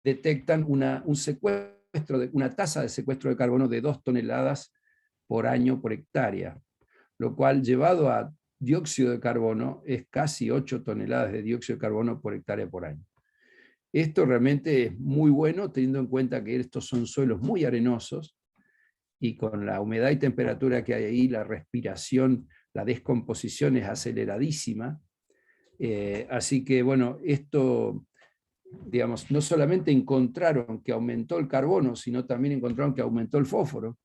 detectan una tasa de secuestro de carbono de 2 toneladas por año por hectárea. lo cual llevado a dióxido de carbono es casi 8 toneladas de dióxido de carbono por hectárea por año. Esto realmente es muy bueno, teniendo en cuenta que estos son suelos muy arenosos, y con la humedad y temperatura que hay ahí, la respiración, la descomposición es aceleradísima. Así que, bueno, esto, digamos, no solamente encontraron que aumentó el carbono, sino también encontraron que aumentó el fósforo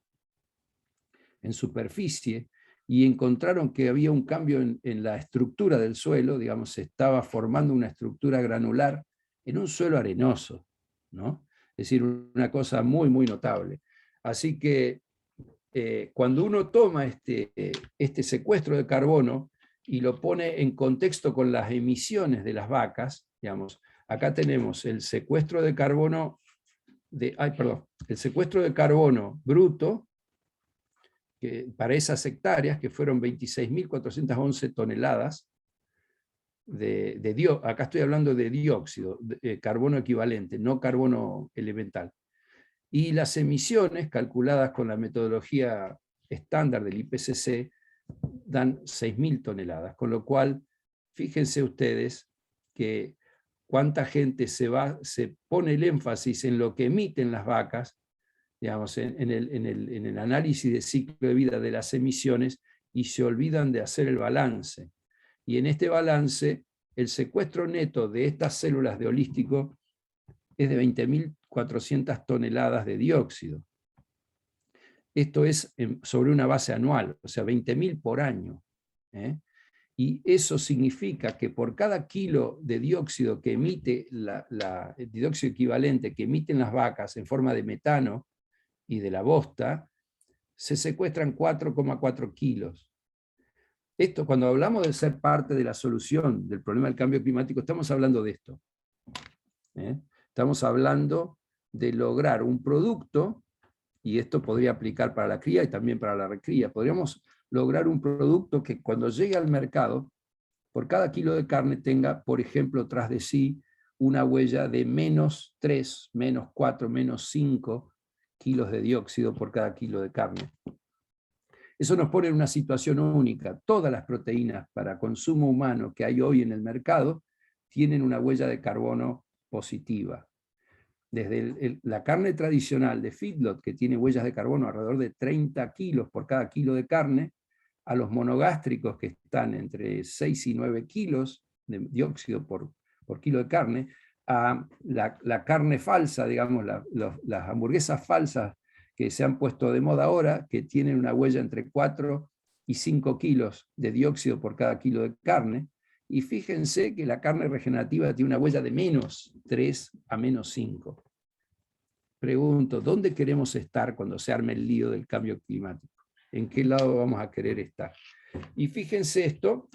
en superficie, y encontraron que había un cambio en la estructura del suelo, digamos, se estaba formando una estructura granular en un suelo arenoso, ¿no? Es decir, una cosa muy, muy notable. Así que cuando uno toma este secuestro de carbono y lo pone en contexto con las emisiones de las vacas, digamos, acá tenemos el secuestro de carbono, el secuestro de carbono bruto, que para esas hectáreas, que fueron 26.411 toneladas, acá estoy hablando de dióxido, carbono equivalente, no carbono elemental. Y las emisiones, calculadas con la metodología estándar del IPCC, dan 6.000 toneladas, con lo cual, fíjense ustedes que cuánta gente se pone el énfasis en lo que emiten las vacas, digamos, en el análisis de ciclo de vida de las emisiones, y se olvidan de hacer el balance. Y en este balance, el secuestro neto de estas células de holístico es de 20.400 toneladas de dióxido. Esto es sobre una base anual, o sea, 20.000 por año. Y eso significa que por cada kilo de dióxido que emite, el dióxido equivalente que emiten las vacas en forma de metano y de la bosta, se secuestran 4,4 kilos. Esto, cuando hablamos de ser parte de la solución del problema del cambio climático, estamos hablando de esto. Estamos hablando de lograr un producto, y esto podría aplicar para la cría y también para la recría. Podríamos lograr un producto que cuando llegue al mercado, por cada kilo de carne tenga, por ejemplo, tras de sí una huella de -3, -4, -5 kilos de dióxido por cada kilo de carne. Eso nos pone en una situación única. Todas las proteínas para consumo humano que hay hoy en el mercado tienen una huella de carbono positiva. Desde la carne tradicional de feedlot, que tiene huellas de carbono alrededor de 30 kilos por cada kilo de carne, a los monogástricos, que están entre 6 y 9 kilos de dióxido por kilo de carne, a la carne falsa, digamos, las hamburguesas falsas que se han puesto de moda ahora, que tienen una huella entre 4 y 5 kilos de dióxido por cada kilo de carne. Y fíjense que la carne regenerativa tiene una huella de -3 a -5. Pregunto, ¿dónde queremos estar cuando se arme el lío del cambio climático? ¿En qué lado vamos a querer estar? Y fíjense esto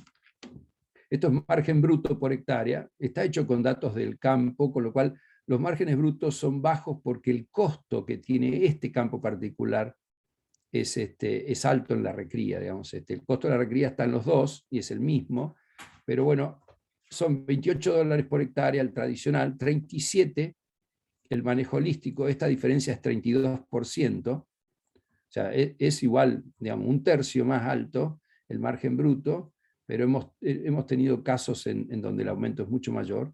es margen bruto por hectárea, está hecho con datos del campo, con lo cual los márgenes brutos son bajos porque el costo que tiene este campo particular es alto en la recría, digamos. El costo de la recría está en los dos y es el mismo, pero bueno, son $28 por hectárea el tradicional, 37 el manejo holístico, esta diferencia es 32%, o sea, es igual, digamos, un tercio más alto el margen bruto, pero hemos tenido casos en donde el aumento es mucho mayor.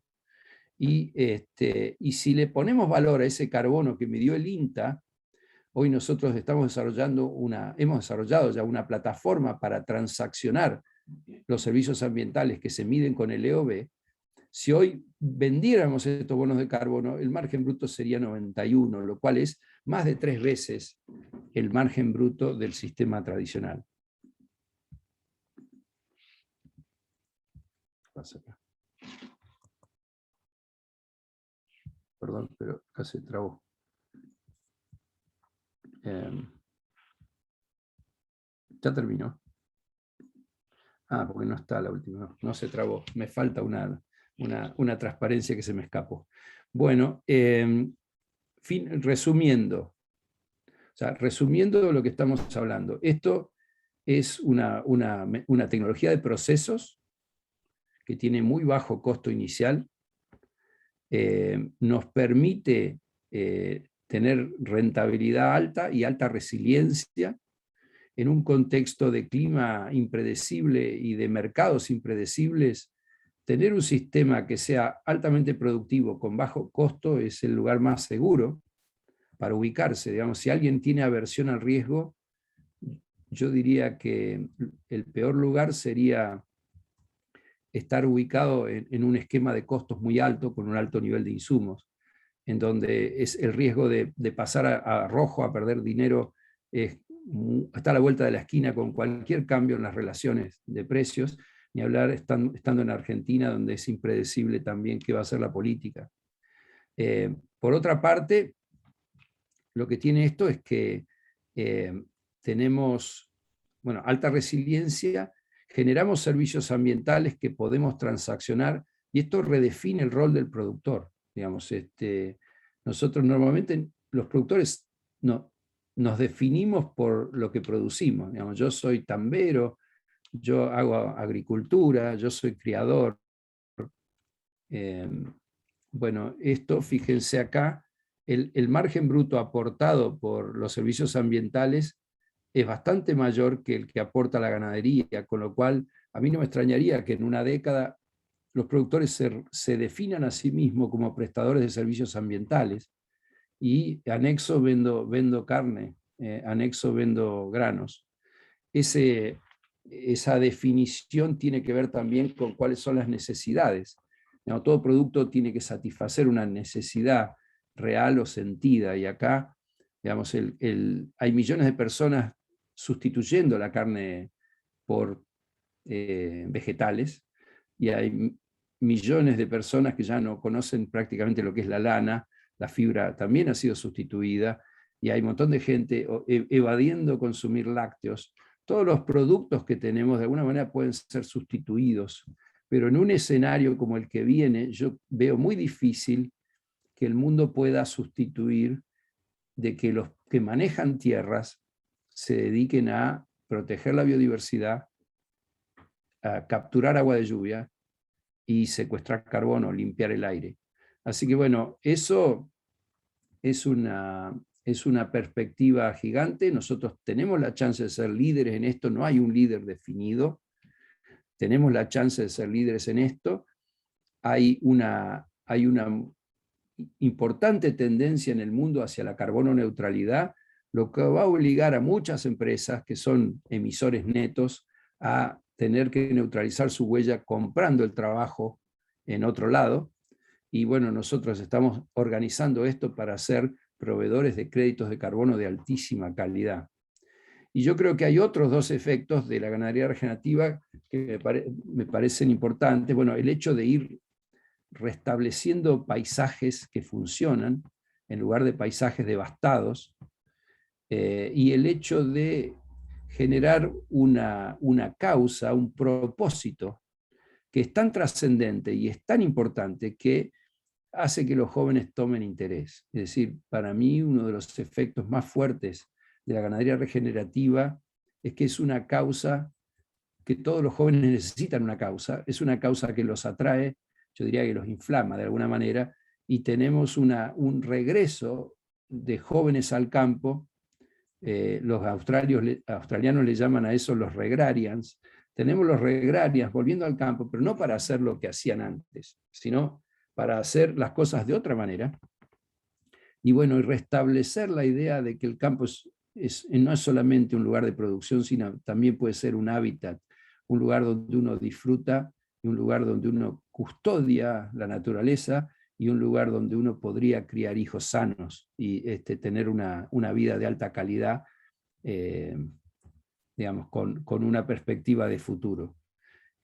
Y si le ponemos valor a ese carbono que midió el INTA, hoy nosotros hemos desarrollado ya una plataforma para transaccionar los servicios ambientales que se miden con el EOB. Si hoy vendiéramos estos bonos de carbono, el margen bruto sería 91, lo cual es más de 3 veces el margen bruto del sistema tradicional. Pasa acá. Perdón, pero acá se trabó. Ya terminó. Porque no está la última. No se trabó. Me falta una transparencia que se me escapó. Bueno, resumiendo. O sea, resumiendo lo que estamos hablando. Esto es una tecnología de procesos que tiene muy bajo costo inicial. Nos permite tener rentabilidad alta y alta resiliencia. en un contexto de clima impredecible y de mercados impredecibles, tener un sistema que sea altamente productivo con bajo costo es el lugar más seguro para ubicarse. Digamos, si alguien tiene aversión al riesgo, yo diría que el peor lugar sería estar ubicado en un esquema de costos muy alto, con un alto nivel de insumos, en donde es el riesgo de pasar a rojo, a perder dinero, está a la vuelta de la esquina con cualquier cambio en las relaciones de precios, ni hablar estando en Argentina, donde es impredecible también qué va a ser la política. Por otra parte, lo que tiene esto es que tenemos, bueno, alta resiliencia, generamos servicios ambientales que podemos transaccionar, y esto redefine el rol del productor. Digamos, nosotros normalmente, los productores, no, nos definimos por lo que producimos. Digamos, yo soy tambero, yo hago agricultura, yo soy criador. Bueno, esto, fíjense acá, el margen bruto aportado por los servicios ambientales es bastante mayor que el que aporta la ganadería, con lo cual a mí no me extrañaría que en una década los productores se definan a sí mismos como prestadores de servicios ambientales, y anexo vendo carne, anexo vendo granos. Esa definición tiene que ver también con cuáles son las necesidades. No, todo producto tiene que satisfacer una necesidad real o sentida, y acá, digamos, hay millones de personas sustituyendo la carne por vegetales, y hay millones de personas que ya no conocen prácticamente lo que es la lana, la fibra también ha sido sustituida, y hay un montón de gente evadiendo consumir lácteos. Todos los productos que tenemos de alguna manera pueden ser sustituidos, pero en un escenario como el que viene, yo veo muy difícil que el mundo pueda sustituir de que los que manejan tierras se dediquen a proteger la biodiversidad, a capturar agua de lluvia y secuestrar carbono, limpiar el aire. Así que bueno, eso es una perspectiva gigante. Nosotros tenemos la chance de ser líderes en esto, no hay un líder definido, tenemos la chance de ser líderes en esto. Hay una importante tendencia en el mundo hacia la carbono neutralidad, lo que va a obligar a muchas empresas que son emisores netos a tener que neutralizar su huella comprando el trabajo en otro lado. Y bueno, nosotros estamos organizando esto para ser proveedores de créditos de carbono de altísima calidad. Y yo creo que hay otros dos efectos de la ganadería regenerativa que me parecen importantes. Bueno, el hecho de ir restableciendo paisajes que funcionan en lugar de paisajes devastados, y el hecho de generar una causa, un propósito que es tan trascendente y es tan importante que hace que los jóvenes tomen interés. Es decir, para mí uno de los efectos más fuertes de la ganadería regenerativa es que es una causa que todos los jóvenes necesitan, una causa, es una causa que los atrae, yo diría que los inflama de alguna manera, y tenemos un regreso de jóvenes al campo. Los australianos le llaman a eso los regrarians. Tenemos los regrarians volviendo al campo, pero no para hacer lo que hacían antes, sino para hacer las cosas de otra manera. Y bueno, y restablecer la idea de que el campo no es solamente un lugar de producción, sino también puede ser un hábitat, un lugar donde uno disfruta, y un lugar donde uno custodia la naturaleza, y un lugar donde uno podría criar hijos sanos y tener una vida de alta calidad, digamos, con una perspectiva de futuro.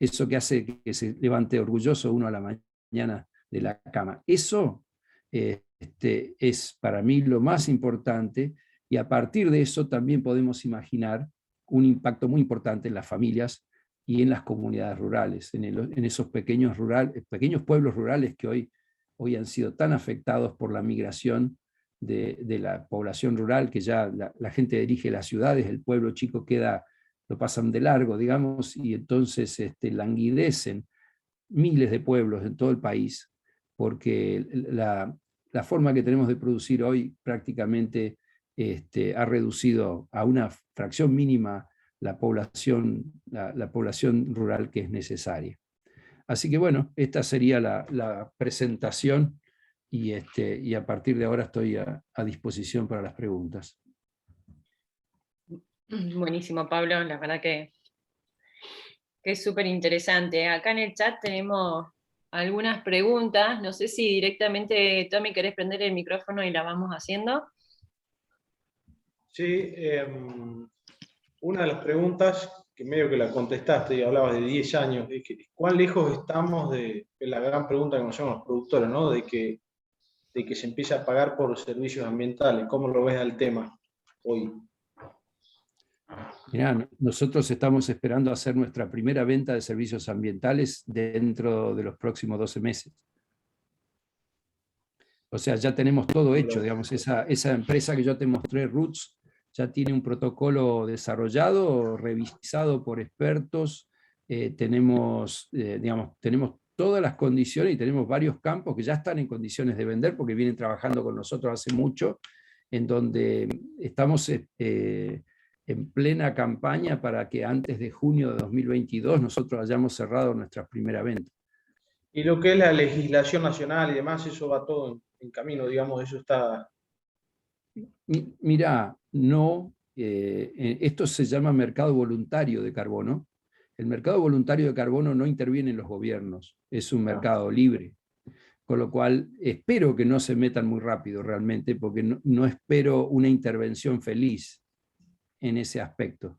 Eso que hace que se levante orgulloso uno a la mañana de la cama. Eso es para mí lo más importante, y a partir de eso también podemos imaginar un impacto muy importante en las familias y en las comunidades rurales, en esos pequeños pueblos rurales que hoy han sido tan afectados por la migración de la población rural, que ya la gente dirige las ciudades, el pueblo chico lo pasan de largo, digamos, y entonces languidecen miles de pueblos en todo el país, porque la forma que tenemos de producir hoy prácticamente ha reducido a una fracción mínima la población rural que es necesaria. Así que bueno, esta sería la presentación y a partir de ahora estoy a disposición para las preguntas. Buenísimo, Pablo, la verdad que es súper interesante. Acá en el chat tenemos algunas preguntas, no sé si directamente, Tommy, querés prender el micrófono y la vamos haciendo. Sí, una de las preguntas que medio que la contestaste y hablabas de 10 años, es que ¿cuán lejos estamos de la gran pregunta que nos hacen los productores, ¿no? de que se empiece a pagar por los servicios ambientales? ¿Cómo lo ves al tema hoy? Mirá, nosotros estamos esperando hacer nuestra primera venta de servicios ambientales dentro de los próximos 12 meses. O sea, ya tenemos todo hecho, digamos, esa empresa que yo te mostré, Roots, ya tiene un protocolo desarrollado, revisado por expertos, tenemos todas las condiciones y tenemos varios campos que ya están en condiciones de vender porque vienen trabajando con nosotros hace mucho, en donde estamos en plena campaña para que antes de junio de 2022 nosotros hayamos cerrado nuestra primera venta. Y lo que es la legislación nacional y demás, eso va todo en camino, digamos, eso está... Mirá, no, esto se llama mercado voluntario de carbono. El mercado voluntario de carbono no interviene en los gobiernos, es un mercado libre. Con lo cual, espero que no se metan muy rápido realmente, porque no espero una intervención feliz en ese aspecto.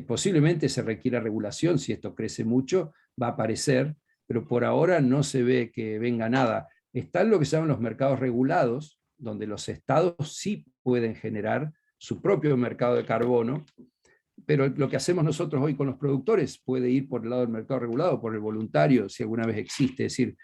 Posiblemente se requiera regulación, si esto crece mucho, va a aparecer, pero por ahora no se ve que venga nada. Están lo que se llaman los mercados regulados, donde los estados sí pueden generar su propio mercado de carbono, pero lo que hacemos nosotros hoy con los productores puede ir por el lado del mercado regulado, por el voluntario, si alguna vez existe. Es decir,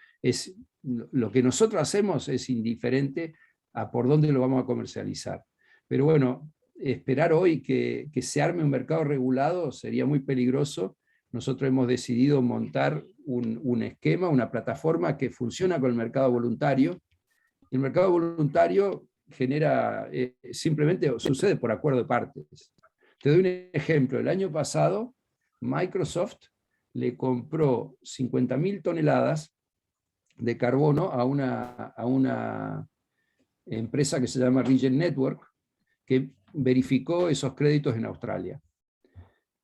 lo que nosotros hacemos es indiferente a por dónde lo vamos a comercializar. Pero bueno, esperar hoy que se arme un mercado regulado sería muy peligroso. Nosotros hemos decidido montar un esquema, una plataforma que funciona con el mercado voluntario. El mercado voluntario genera, simplemente sucede por acuerdo de partes. Te doy un ejemplo. El año pasado, Microsoft le compró 50.000 toneladas de carbono a una empresa que se llama Regen Network, que verificó esos créditos en Australia.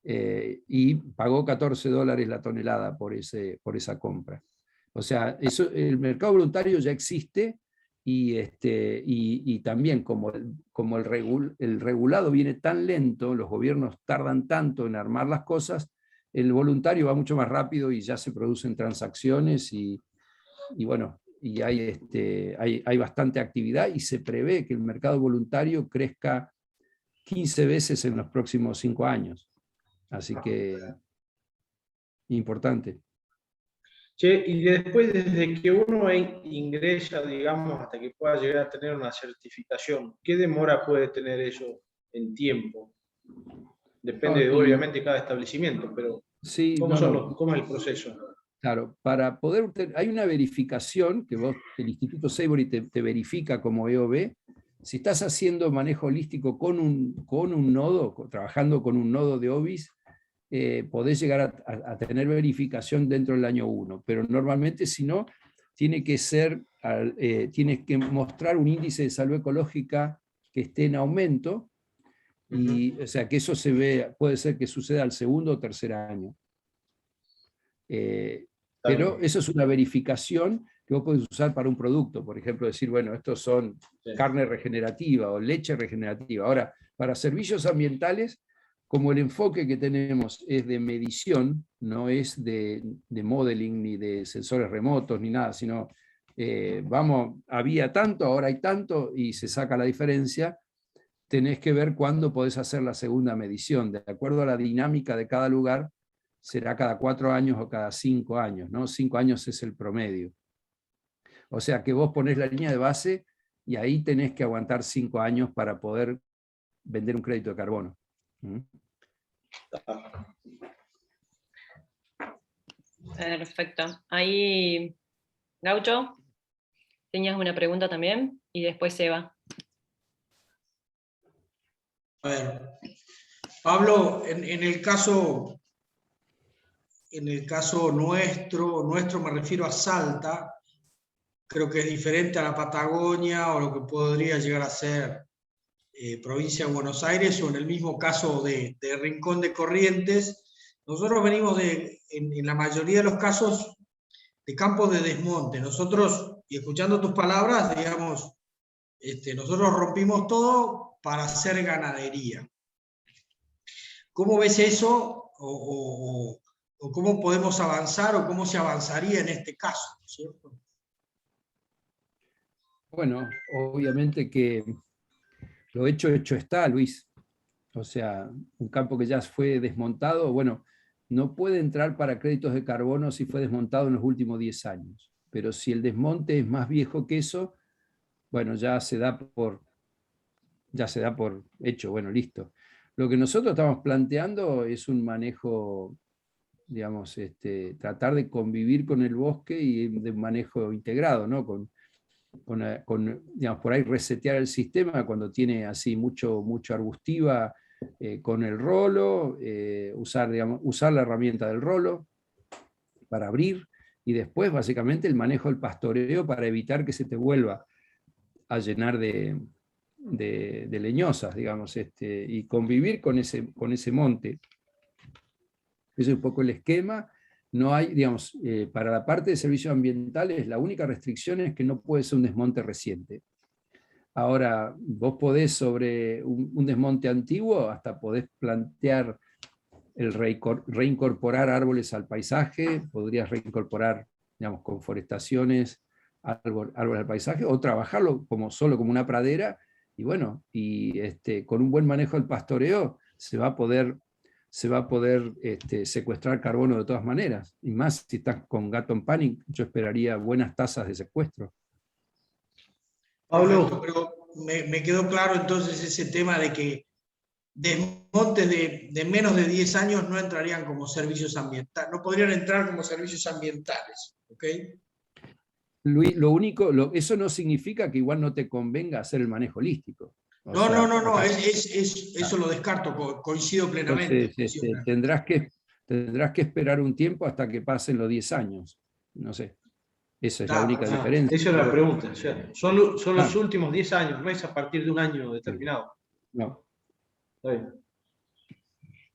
Y pagó $14 la tonelada por esa compra. O sea, el mercado voluntario ya existe y también como el regulado viene tan lento, los gobiernos tardan tanto en armar las cosas, el voluntario va mucho más rápido y ya se producen transacciones y bueno, y hay bastante actividad y se prevé que el mercado voluntario crezca 15 veces en los próximos 5 años. Así que, importante. Che, y después, desde que uno ingresa, digamos, hasta que pueda llegar a tener una certificación, ¿qué demora puede tener eso en tiempo? Depende, obviamente, de cada establecimiento, pero sí, ¿cómo es el proceso? Claro, para poder, hay una verificación que el Instituto Savory te verifica como EOB. Si estás haciendo manejo holístico con un nodo, trabajando con un nodo de OBIS, podés llegar a tener verificación dentro del año 1, pero normalmente si no, tienes que mostrar un índice de salud ecológica que esté en aumento, y, o sea que eso puede ser que suceda al segundo o tercer año. Pero eso es una verificación que vos podés usar para un producto, por ejemplo, decir, bueno, estos son carne regenerativa o leche regenerativa. Ahora, para servicios ambientales, como el enfoque que tenemos es de medición, no es de modeling ni de sensores remotos ni nada, sino había tanto, ahora hay tanto y se saca la diferencia, tenés que ver cuándo podés hacer la segunda medición. De acuerdo a la dinámica de cada lugar, será cada 4 años o cada 5 años, ¿no? 5 años es el promedio. O sea que vos ponés la línea de base y ahí tenés que aguantar 5 años para poder vender un crédito de carbono. Perfecto. Ahí, Gaucho, tenías una pregunta también y después Eva. ver, Pablo, en el caso nuestro me refiero a Salta, creo que es diferente a la Patagonia o lo que podría llegar a ser provincia de Buenos Aires, o en el mismo caso de Rincón de Corrientes. Nosotros venimos en la mayoría de los casos de campos de desmonte. Nosotros, y escuchando tus palabras, digamos, nosotros rompimos todo para hacer ganadería. ¿Cómo ves eso? O cómo podemos avanzar, o cómo se avanzaría en este caso, ¿cierto? Bueno, obviamente que lo hecho está, Luis. O sea, un campo que ya fue desmontado, bueno, no puede entrar para créditos de carbono si fue desmontado en los últimos 10 años. Pero si el desmonte es más viejo que eso, bueno, ya se da por hecho, bueno, listo. Lo que nosotros estamos planteando es un manejo, digamos, tratar de convivir con el bosque y de un manejo integrado, ¿no? Digamos, por ahí resetear el sistema cuando tiene así mucho arbustiva, con el rolo, usar la herramienta del rolo para abrir, y después básicamente el manejo del pastoreo para evitar que se te vuelva a llenar de leñosas, digamos, y convivir con ese monte. Ese es un poco el esquema. No hay, digamos, para la parte de servicios ambientales, la única restricción es que no puede ser un desmonte reciente. Ahora, vos podés sobre un desmonte antiguo, hasta podés plantear reincorporar árboles al paisaje, podrías reincorporar, digamos, con forestaciones, árboles al paisaje, o trabajarlo solo como una pradera, y bueno, con un buen manejo del pastoreo se va a poder secuestrar carbono de todas maneras, y más si estás con gato en panic, yo esperaría buenas tasas de secuestro. Pablo, pero me quedó claro entonces ese tema de que desmontes de menos de 10 años no entrarían como servicios ambientales, no podrían entrar como servicios ambientales, ¿ok? Luis, eso no significa que igual no te convenga hacer el manejo holístico. No, eso lo descarto, coincido plenamente. Entonces, tendrás que esperar un tiempo hasta que pasen los 10 años. No sé, esa es la única diferencia. Esa es la pregunta. O sea, son los últimos 10 años, no es a partir de un año determinado. No. Está bien.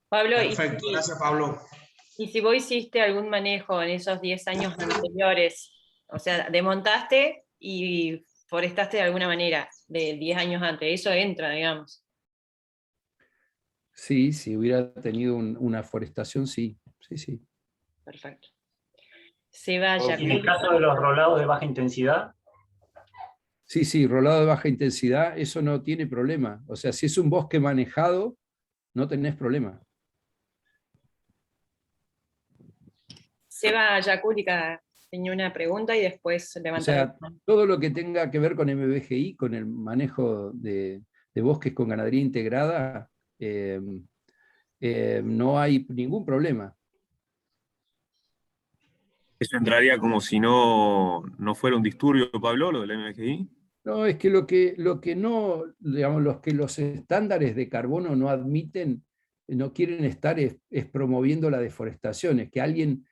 Pablo, perfecto, gracias, Pablo. Y si vos hiciste algún manejo en esos 10 años anteriores, o sea, desmontaste y forestaste de alguna manera de 10 años antes, eso entra, digamos. Sí, si hubiera tenido una forestación, sí. Sí. Perfecto. Se vaya. ¿Y en el caso de los rolados de baja intensidad? Sí, rolado de baja intensidad, eso no tiene problema. O sea, si es un bosque manejado, no tenés problema. Seba Yacúlica tenía una pregunta y después levanta. O sea, todo lo que tenga que ver con MBGI, con el manejo de bosques con ganadería integrada, no hay ningún problema. ¿Eso entraría como si no fuera un disturbio, Pablo, lo del MBGI? No, es que lo que no, digamos, los estándares de carbono no admiten, no quieren estar es promoviendo la deforestación, es que alguien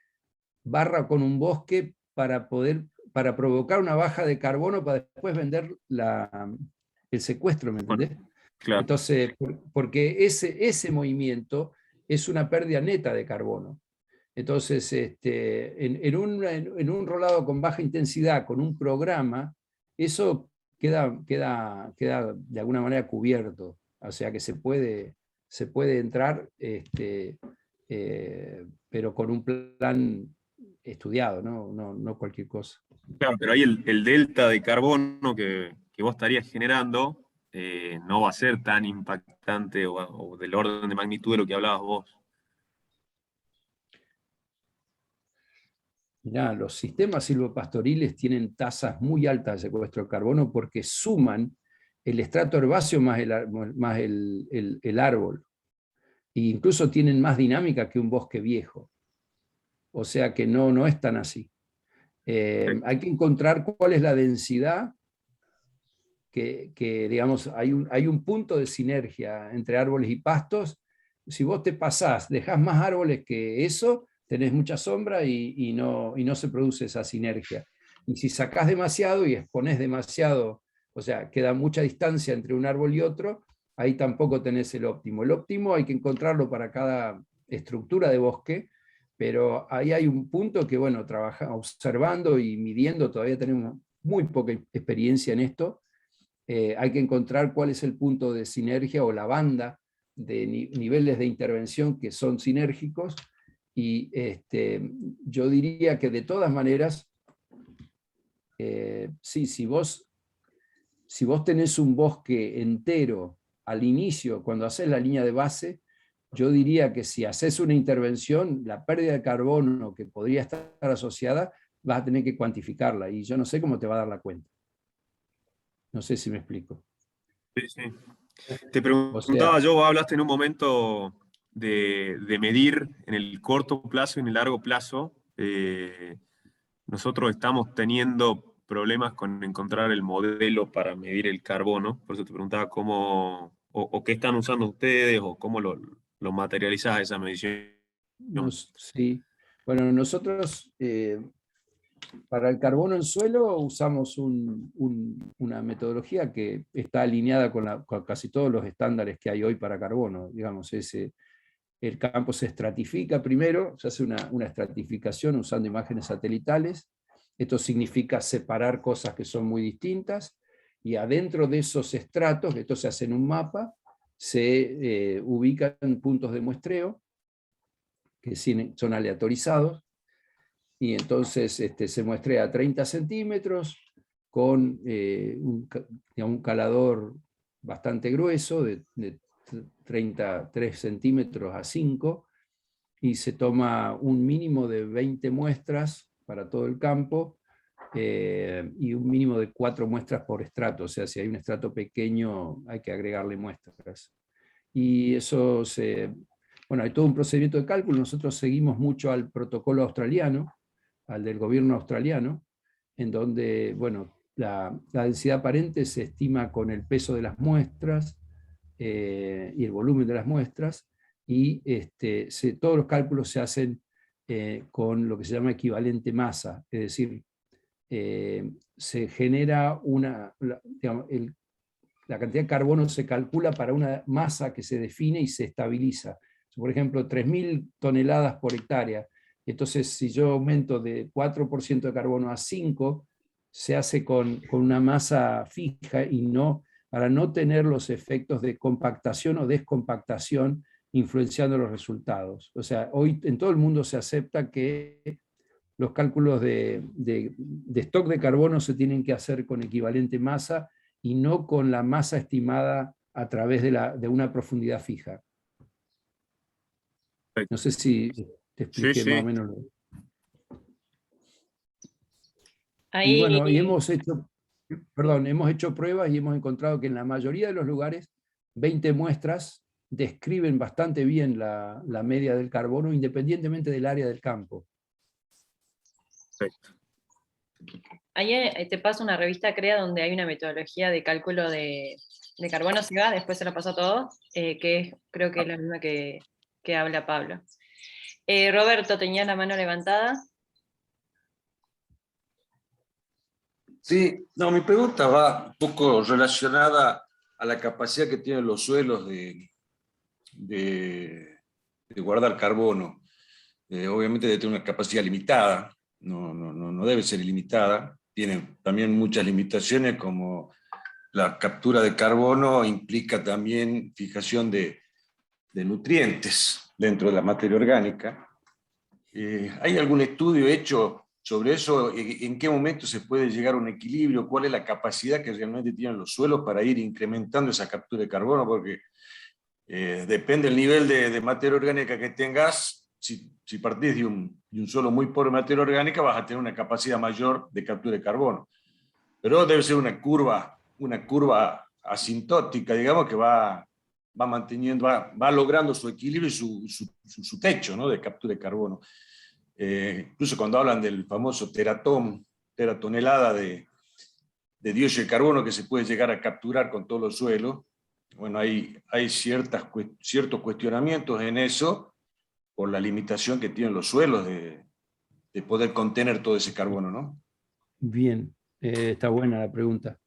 barra con un bosque para provocar una baja de carbono para después vender el secuestro, ¿me entendés? Claro. Entonces, porque ese movimiento es una pérdida neta de carbono. Entonces, en un rolado con baja intensidad, con un programa, eso queda de alguna manera cubierto. O sea que se puede entrar, pero con un plan estudiado, no cualquier cosa. Claro, pero ahí el delta de carbono que vos estarías generando no va a ser tan impactante o del orden de magnitud de lo que hablabas vos. Mirá, los sistemas silvopastoriles tienen tasas muy altas de secuestro de carbono porque suman el estrato herbáceo más el árbol. E incluso tienen más dinámica que un bosque viejo. O sea que no es tan así. Hay que encontrar cuál es la densidad digamos, hay un punto de sinergia entre árboles y pastos. Si vos te pasás, dejás más árboles que eso, tenés mucha sombra y no se produce esa sinergia. Y si sacás demasiado y exponés demasiado, o sea, queda mucha distancia entre un árbol y otro, ahí tampoco tenés el óptimo. El óptimo hay que encontrarlo para cada estructura de bosque, pero ahí hay un punto que, bueno, observando y midiendo, todavía tenemos muy poca experiencia en esto. Hay que encontrar cuál es el punto de sinergia o la banda de niveles de intervención que son sinérgicos, y yo diría que de todas maneras, sí, si vos tenés un bosque entero al inicio, cuando haces la línea de base, yo diría que si haces una intervención, la pérdida de carbono que podría estar asociada, vas a tener que cuantificarla, y yo no sé cómo te va a dar la cuenta. No sé si me explico. Sí, sí. Te preguntaba yo, vos hablaste en un momento de medir en el corto plazo y en el largo plazo. Nosotros estamos teniendo problemas con encontrar el modelo para medir el carbono, por eso te preguntaba cómo, o qué están usando ustedes, o cómo lo materializás esa medición. Sí. Bueno, nosotros para el carbono en suelo usamos una metodología que está alineada con casi todos los estándares que hay hoy para carbono. Digamos, el campo se estratifica primero, se hace una estratificación usando imágenes satelitales. Esto significa separar cosas que son muy distintas, y adentro de esos estratos, esto se hace en un mapa, se ubican puntos de muestreo que son aleatorizados, y entonces se muestrea a 30 centímetros con un calador bastante grueso, de 33 centímetros a 5, y se toma un mínimo de 20 muestras para todo el campo, y un mínimo de 4 muestras por estrato, o sea, si hay un estrato pequeño hay que agregarle muestras. Y eso bueno, hay todo un procedimiento de cálculo. Nosotros seguimos mucho al protocolo australiano, al del gobierno australiano, en donde, bueno, la densidad aparente se estima con el peso de las muestras y el volumen de las muestras, y todos los cálculos se hacen con lo que se llama equivalente masa, es decir, se genera la cantidad de carbono se calcula para una masa que se define y se estabiliza. Por ejemplo, 3.000 toneladas por hectárea. Entonces, si yo aumento de 4% de carbono a 5%, se hace con una masa fija, y para no tener los efectos de compactación o descompactación influenciando los resultados. O sea, hoy en todo el mundo se acepta que los cálculos de stock de carbono se tienen que hacer con equivalente masa, y no con la masa estimada a través de una profundidad fija. No sé si te expliqué más o menos. Ahí, Y bueno, hemos hecho pruebas y hemos encontrado que en la mayoría de los lugares 20 muestras describen bastante bien la media del carbono, independientemente del área del campo. Perfecto. ahí te paso una revista CREA donde hay una metodología de cálculo de carbono, si va, después se la paso a todos, que creo que es la misma que habla Pablo. Roberto, tenía la mano levantada. Sí, no, mi pregunta va un poco relacionada a la capacidad que tienen los suelos de guardar carbono. Obviamente debe tener una capacidad limitada, no debe ser ilimitada. Tiene también muchas limitaciones, como la captura de carbono implica también fijación de nutrientes dentro de la materia orgánica. ¿Hay algún estudio hecho sobre eso? ¿En qué momento se puede llegar a un equilibrio? ¿Cuál es la capacidad que realmente tienen los suelos para ir incrementando esa captura de carbono? Porque depende del nivel de materia orgánica que tengas. Si partís de un suelo muy pobre de materia orgánica, vas a tener una capacidad mayor de captura de carbono. Pero debe ser una curva asintótica, digamos, que va manteniendo, va logrando su equilibrio y su techo, ¿no?, de captura de carbono. Incluso cuando hablan del famoso teratonelada de dióxido de carbono que se puede llegar a capturar con todos los suelos. Bueno, hay ciertos cuestionamientos en eso por la limitación que tienen los suelos de poder contener todo ese carbono, ¿no? Bien, está buena la pregunta.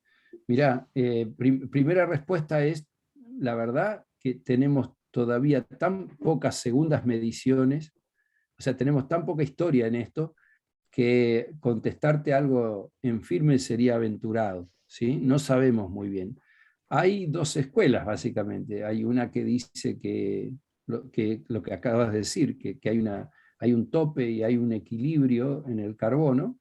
Mirá, primera respuesta es, la verdad que tenemos todavía tan pocas segundas mediciones, o sea, tenemos tan poca historia en esto, que contestarte algo en firme sería aventurado, ¿sí? No sabemos muy bien. Hay dos escuelas, básicamente. Hay una que dice que lo que acabas de decir, que hay un tope y hay un equilibrio en el carbono,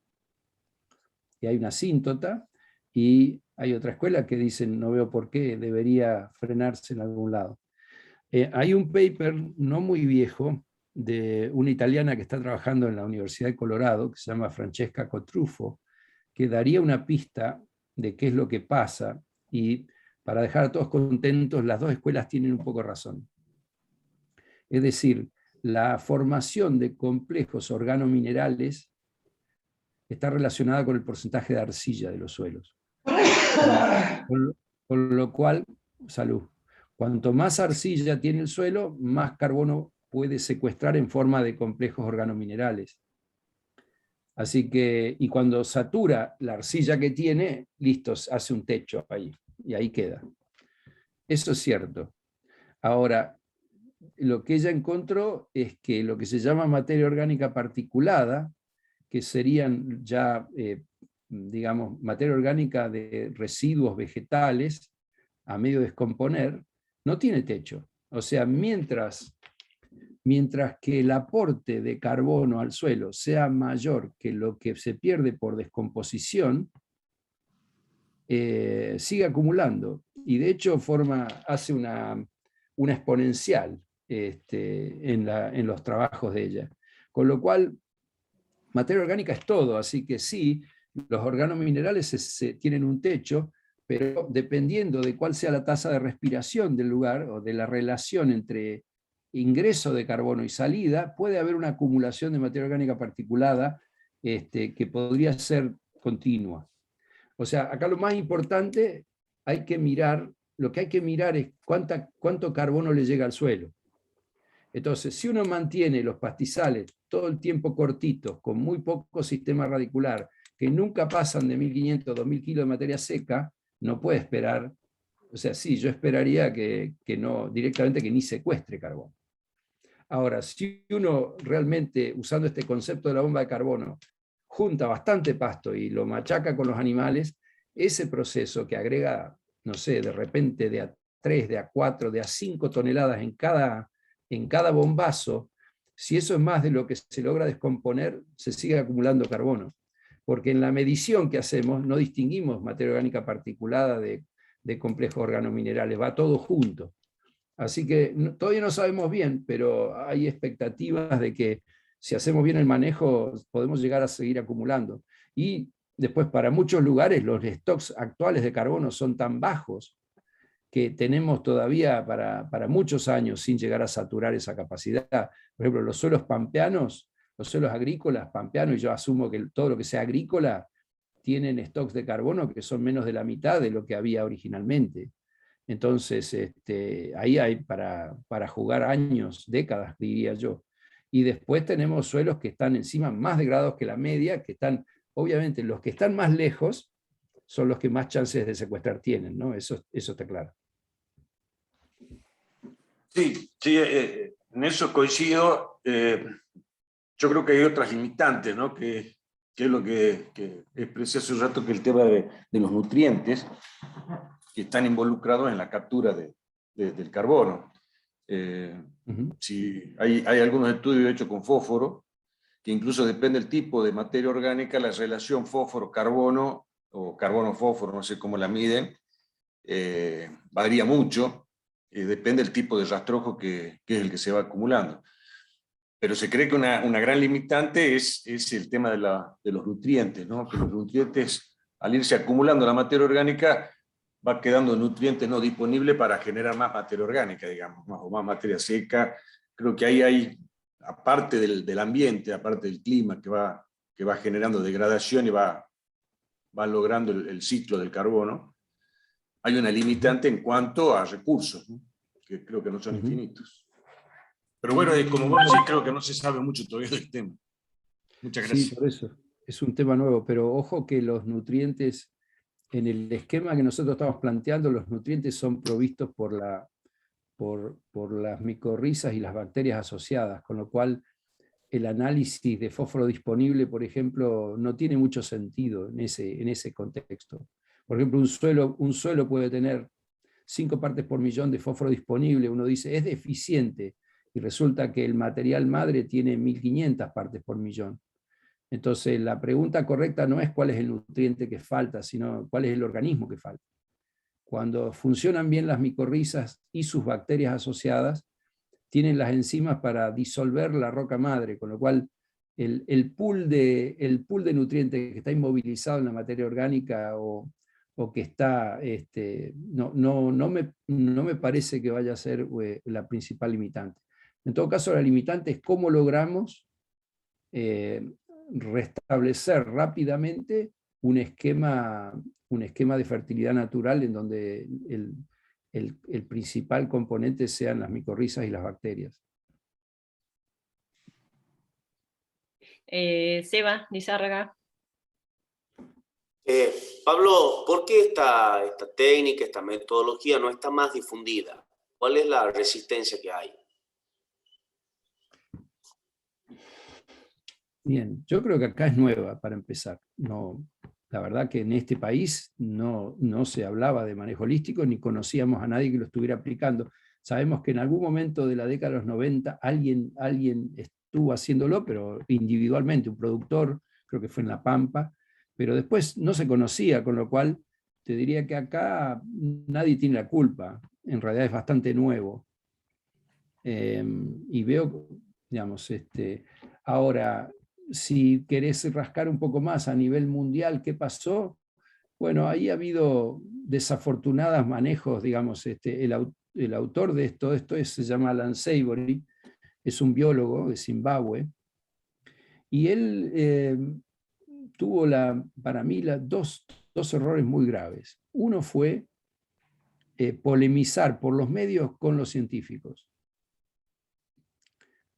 y hay una asíntota, y hay otra escuela que dice, no veo por qué, debería frenarse en algún lado. Hay un paper no muy viejo de una italiana que está trabajando en la Universidad de Colorado, que se llama Francesca Cotrufo, que daría una pista de qué es lo que pasa, y para dejar a todos contentos, las dos escuelas tienen un poco razón. Es decir, la formación de complejos organominerales está relacionada con el porcentaje de arcilla de los suelos. Con lo cual, salud. Cuanto más arcilla tiene el suelo, más carbono puede secuestrar en forma de complejos organominerales. Así que, y cuando satura la arcilla que tiene, listo, hace un techo ahí, y ahí queda. Eso es cierto. Ahora, lo que ella encontró es que lo que se llama materia orgánica particulada, que serían ya, digamos, materia orgánica de residuos vegetales a medio descomponer, no tiene techo. O sea, mientras que el aporte de carbono al suelo sea mayor que lo que se pierde por descomposición, sigue acumulando. Y de hecho hace una exponencial en los trabajos de ella. Con lo cual, materia orgánica es todo, así que sí, los organominerales tienen un techo, pero dependiendo de cuál sea la tasa de respiración del lugar o de la relación entre ingreso de carbono y salida, puede haber una acumulación de materia orgánica particulada que podría ser continua. O sea, acá lo más importante, lo que hay que mirar es cuánto carbono le llega al suelo. Entonces, si uno mantiene los pastizales todo el tiempo cortitos, con muy poco sistema radicular, que nunca pasan de 1.500 a 2.000 kilos de materia seca, no puede esperar, o sea, sí, yo esperaría que no, directamente que ni secuestre carbono. Ahora, si uno realmente, usando este concepto de la bomba de carbono, junta bastante pasto y lo machaca con los animales, ese proceso que agrega, no sé, de repente de a 3, de a 4, de a 5 toneladas en cada bombazo, si eso es más de lo que se logra descomponer, se sigue acumulando carbono. Porque en la medición que hacemos no distinguimos materia orgánica particulada de complejos organominerales, va todo junto. Así que todavía no sabemos bien, pero hay expectativas de que si hacemos bien el manejo podemos llegar a seguir acumulando. Y después, para muchos lugares, los stocks actuales de carbono son tan bajos que tenemos todavía para muchos años sin llegar a saturar esa capacidad. Por ejemplo, los suelos pampeanos, los suelos agrícolas pampeanos, y yo asumo que todo lo que sea agrícola, tienen stocks de carbono que son menos de la mitad de lo que había originalmente. Entonces, ahí hay para jugar años, décadas, diría yo. Y después tenemos suelos que están encima más degradados que la media, que están, obviamente, los que están más lejos son los que más chances de secuestrar tienen, ¿no? Eso está claro. Sí, en eso coincido. Yo creo que hay otras limitantes, ¿no? Que es lo que expresé hace un rato, que el tema de los nutrientes que están involucrados en la captura del carbono. Si hay algunos estudios hechos con fósforo, que incluso depende del tipo de materia orgánica, la relación fósforo-carbono, o carbono-fósforo, no sé cómo la miden, varía mucho, depende del tipo de rastrojo que es el que se va acumulando. Pero se cree que una gran limitante es el tema de los nutrientes, ¿no? Que los nutrientes, al irse acumulando la materia orgánica, va quedando nutrientes no disponibles para generar más materia orgánica, digamos, o más materia seca. Creo que ahí hay, aparte del ambiente, aparte del clima, que va generando degradación y va va logrando el ciclo del carbono, hay una limitante en cuanto a recursos, ¿no? Que creo que no son infinitos. Pero bueno, como vos decís, creo que no se sabe mucho todavía del tema. Muchas gracias. Sí, por eso. Es un tema nuevo, pero ojo que los nutrientes, en el esquema que nosotros estamos planteando, los nutrientes son provistos por las micorrizas y las bacterias asociadas, con lo cual el análisis de fósforo disponible, por ejemplo, no tiene mucho sentido en ese contexto. Por ejemplo, un suelo puede tener 5 partes por millón de fósforo disponible, uno dice, es deficiente, y resulta que el material madre tiene 1500 partes por millón. Entonces, la pregunta correcta no es cuál es el nutriente que falta, sino cuál es el organismo que falta. Cuando funcionan bien las micorrizas y sus bacterias asociadas, tienen las enzimas para disolver la roca madre, con lo cual el pool de nutrientes que está inmovilizado en la materia orgánica o que está, no me parece que vaya a ser la principal limitante. En todo caso, la limitante es cómo logramos restablecer rápidamente un esquema de fertilidad natural en donde el principal componente sean las micorrizas y las bacterias. Seba Lizárraga. Pablo, ¿por qué esta técnica, esta metodología no está más difundida? ¿Cuál es la resistencia que hay? Bien, yo creo que acá es nueva para empezar. No, la verdad que en este país no se hablaba de manejo holístico ni conocíamos a nadie que lo estuviera aplicando. Sabemos que en algún momento de la década de los 90 alguien estuvo haciéndolo, pero individualmente, un productor, creo que fue en La Pampa, pero después no se conocía, con lo cual te diría que acá nadie tiene la culpa. En realidad es bastante nuevo. Y veo, digamos, ahora, si querés rascar un poco más a nivel mundial, ¿qué pasó? Bueno, ahí ha habido desafortunados manejos, digamos, el autor de esto se llama Alan Savory, es un biólogo de Zimbabue, y él tuvo para mí dos errores muy graves. Uno fue polemizar por los medios con los científicos.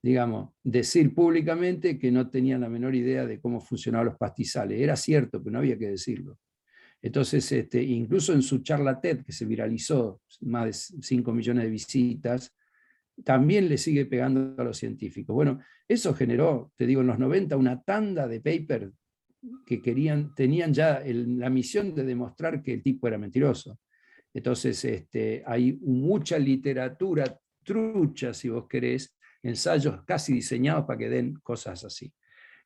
Digamos, decir públicamente que no tenían la menor idea de cómo funcionaban los pastizales. Era cierto, pero no había que decirlo. Entonces, incluso en su charla TED, que se viralizó, más de 5 millones de visitas, también le sigue pegando a los científicos. Bueno, eso generó, te digo, en los 90 una tanda de papers que tenían ya la misión de demostrar que el tipo era mentiroso. Entonces, hay mucha literatura trucha, si vos querés, ensayos casi diseñados para que den cosas así.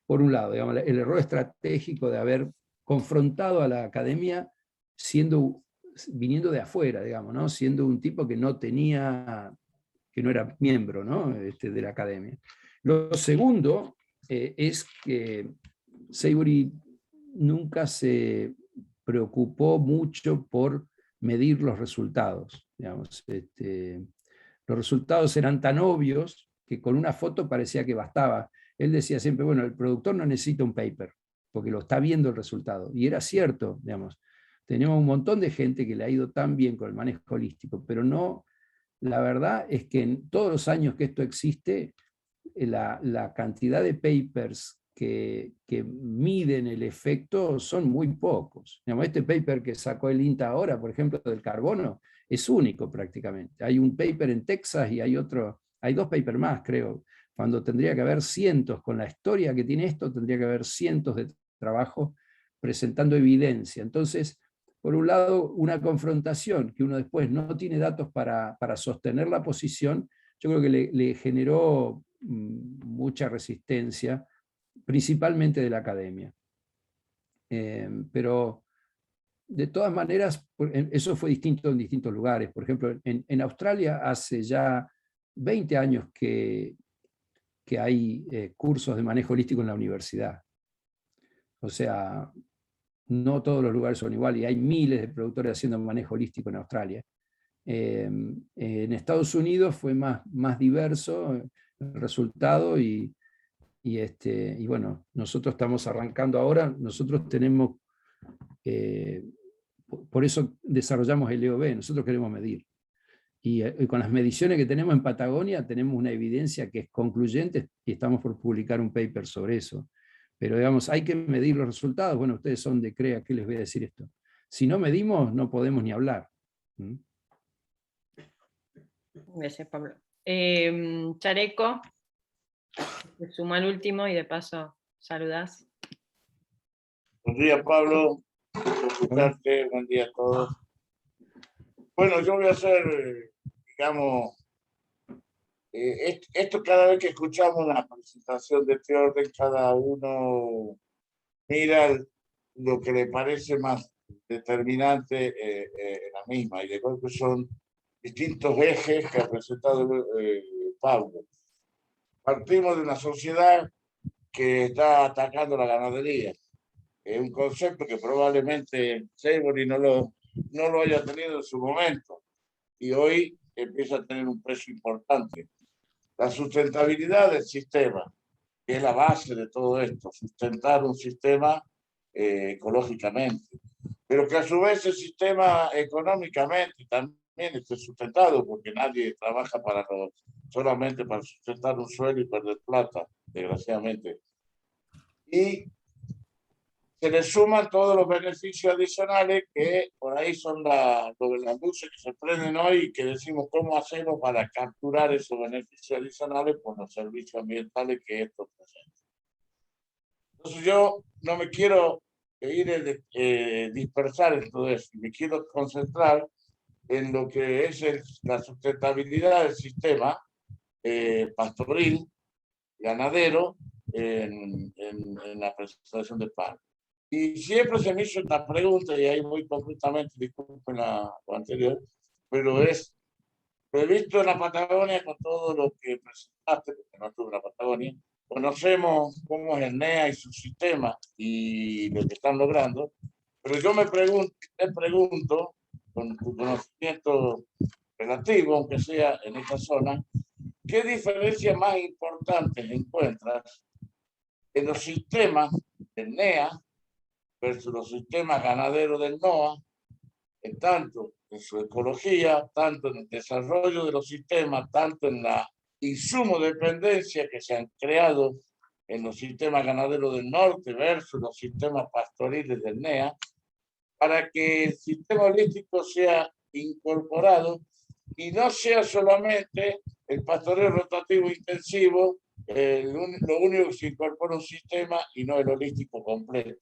Por un lado, digamos, el error estratégico de haber confrontado a la academia viniendo de afuera, digamos, ¿no? Siendo un tipo que no era miembro, ¿no? De la academia. Lo segundo es que Savory nunca se preocupó mucho por medir los resultados. Digamos, los resultados eran tan obvios que con una foto parecía que bastaba. Él decía siempre, bueno, el productor no necesita un paper, porque lo está viendo el resultado. Y era cierto, digamos. Tenemos un montón de gente que le ha ido tan bien con el manejo holístico, pero no, la verdad es que en todos los años que esto existe, la cantidad de papers que miden el efecto son muy pocos. Digamos, este paper que sacó el INTA ahora, por ejemplo, del carbono, es único prácticamente. Hay un paper en Texas y hay 2 papers más, creo, cuando tendría que haber cientos, con la historia que tiene esto, tendría que haber cientos de trabajos presentando evidencia. Entonces, por un lado, una confrontación que uno después no tiene datos para sostener la posición, yo creo que le generó mucha resistencia, principalmente de la academia. Pero de todas maneras, eso fue distinto en distintos lugares. Por ejemplo, en Australia hace ya 20 años que hay cursos de manejo holístico en la universidad. O sea, no todos los lugares son iguales y hay miles de productores haciendo manejo holístico en Australia. En Estados Unidos fue más diverso el resultado y bueno, nosotros estamos arrancando ahora, nosotros tenemos Por eso desarrollamos el EOB, nosotros queremos medir. Y con las mediciones que tenemos en Patagonia, tenemos una evidencia que es concluyente y estamos por publicar un paper sobre eso. Pero digamos, hay que medir los resultados. Bueno, ustedes son de CREA, ¿qué les voy a decir esto? Si no medimos, no podemos ni hablar. Gracias, Pablo. Chareco, te suma el último y de paso saludás. Buen día, Pablo. Buen día a todos. Bueno, yo voy a hacer, digamos, esto cada vez que escuchamos una presentación de este orden, cada uno mira lo que le parece más determinante en la misma, y de golpe son distintos ejes que ha presentado Pablo. Partimos de una sociedad que está atacando la ganadería. Es un concepto que probablemente Savory no lo haya tenido en su momento, y hoy empieza a tener un peso importante. La sustentabilidad del sistema, que es la base de todo esto, sustentar un sistema ecológicamente, pero que a su vez el sistema económicamente también esté sustentado, porque nadie trabaja solamente para sustentar un suelo y perder plata, desgraciadamente. Y se le suman todos los beneficios adicionales que por ahí son las luces que se prenden hoy y que decimos cómo hacemos para capturar esos beneficios adicionales por los servicios ambientales que esto presenta. Entonces yo no me quiero dispersar en todo eso, me quiero concentrar en lo que es la sustentabilidad del sistema pastoril, ganadero, en la presentación de Pablo. Y siempre se me hizo esta pregunta, y ahí muy concretamente, disculpen lo anterior, pero lo he visto en la Patagonia con todo lo que presentaste, porque no estuve en la Patagonia, conocemos cómo es el NEA y su sistema y lo que están logrando, pero yo te pregunto, con tu conocimiento relativo, aunque sea en esta zona, ¿qué diferencias más importantes encuentras en los sistemas del NEA versus los sistemas ganaderos del NOA, tanto en su ecología, tanto en el desarrollo de los sistemas, tanto en la insumo-dependencia que se han creado en los sistemas ganaderos del norte versus los sistemas pastoriles del NEA, para que el sistema holístico sea incorporado y no sea solamente el pastoreo rotativo intensivo, lo único que se incorpora un sistema y no el holístico completo.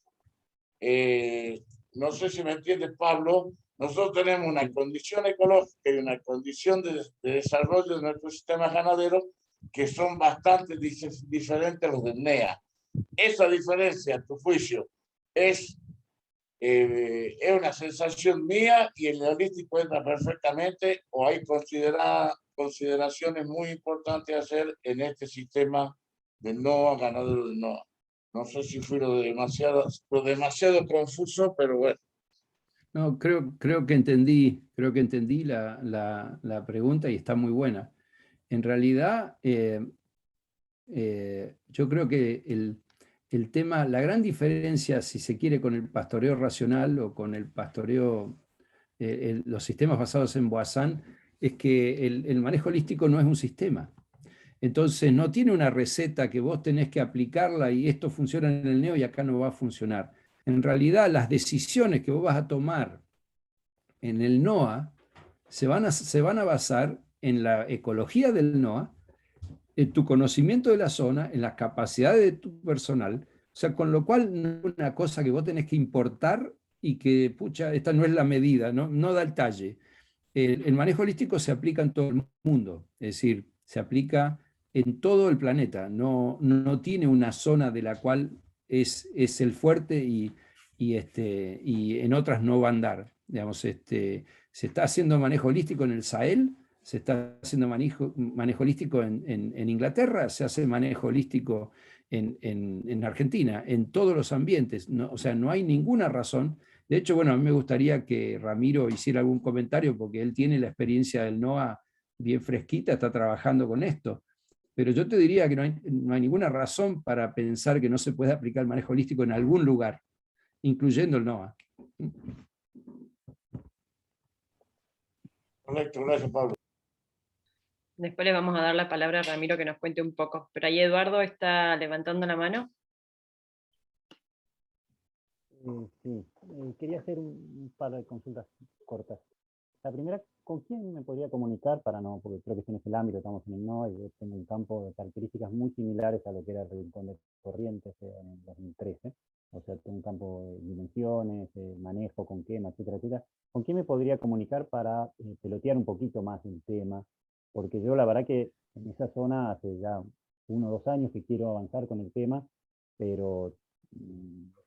No sé si me entiendes, Pablo. Nosotros tenemos una condición ecológica y una condición de desarrollo de nuestro sistema ganadero que son bastante diferentes a los del NEA. Esa diferencia, a tu juicio, es una sensación mía y el holístico entra perfectamente, o hay consideraciones muy importantes a hacer en este sistema del NOA, ganadero del NOA. No sé si fui lo demasiado confuso, pero bueno. No, creo que entendí la pregunta y está muy buena. En realidad, yo creo que el tema, la gran diferencia, si se quiere, con el pastoreo racional o con el pastoreo, los sistemas basados en Boissin, es que el manejo holístico no es un sistema. Entonces no tiene una receta que vos tenés que aplicarla y esto funciona en el NEO y acá no va a funcionar. En realidad las decisiones que vos vas a tomar en el NOA se van a basar en la ecología del NOA, en tu conocimiento de la zona, en las capacidades de tu personal, o sea, con lo cual no es una cosa que vos tenés que importar y que, pucha, esta no es la medida, no da el talle. El manejo holístico se aplica en todo el mundo, es decir, se aplica en todo el planeta, no tiene una zona de la cual es el fuerte y en otras no va a andar. Digamos, se está haciendo manejo holístico en el Sahel, se está haciendo manejo holístico en Inglaterra, se hace manejo holístico en Argentina, en todos los ambientes. O sea, no hay ninguna razón. De hecho, bueno, a mí me gustaría que Ramiro hiciera algún comentario, porque él tiene la experiencia del NOA bien fresquita, está trabajando con esto. Pero yo te diría que no hay ninguna razón para pensar que no se puede aplicar el manejo holístico en algún lugar, incluyendo el NOA. Correcto, gracias, Pablo. Después le vamos a dar la palabra a Ramiro que nos cuente un poco. Pero ahí Eduardo está levantando la mano. Sí, quería hacer un par de consultas cortas. La primera, ¿con quién me podría comunicar para no, porque creo que este no es el ámbito, estamos en el NOA y tengo un campo de características muy similares a lo que era el Rincón de Corrientes en el 2013, o sea, tengo un campo de dimensiones, manejo con quema, etcétera, etcétera. ¿Con quién me podría comunicar para pelotear un poquito más el tema? Porque yo la verdad que en esa zona hace ya 1 o 2 años que quiero avanzar con el tema, pero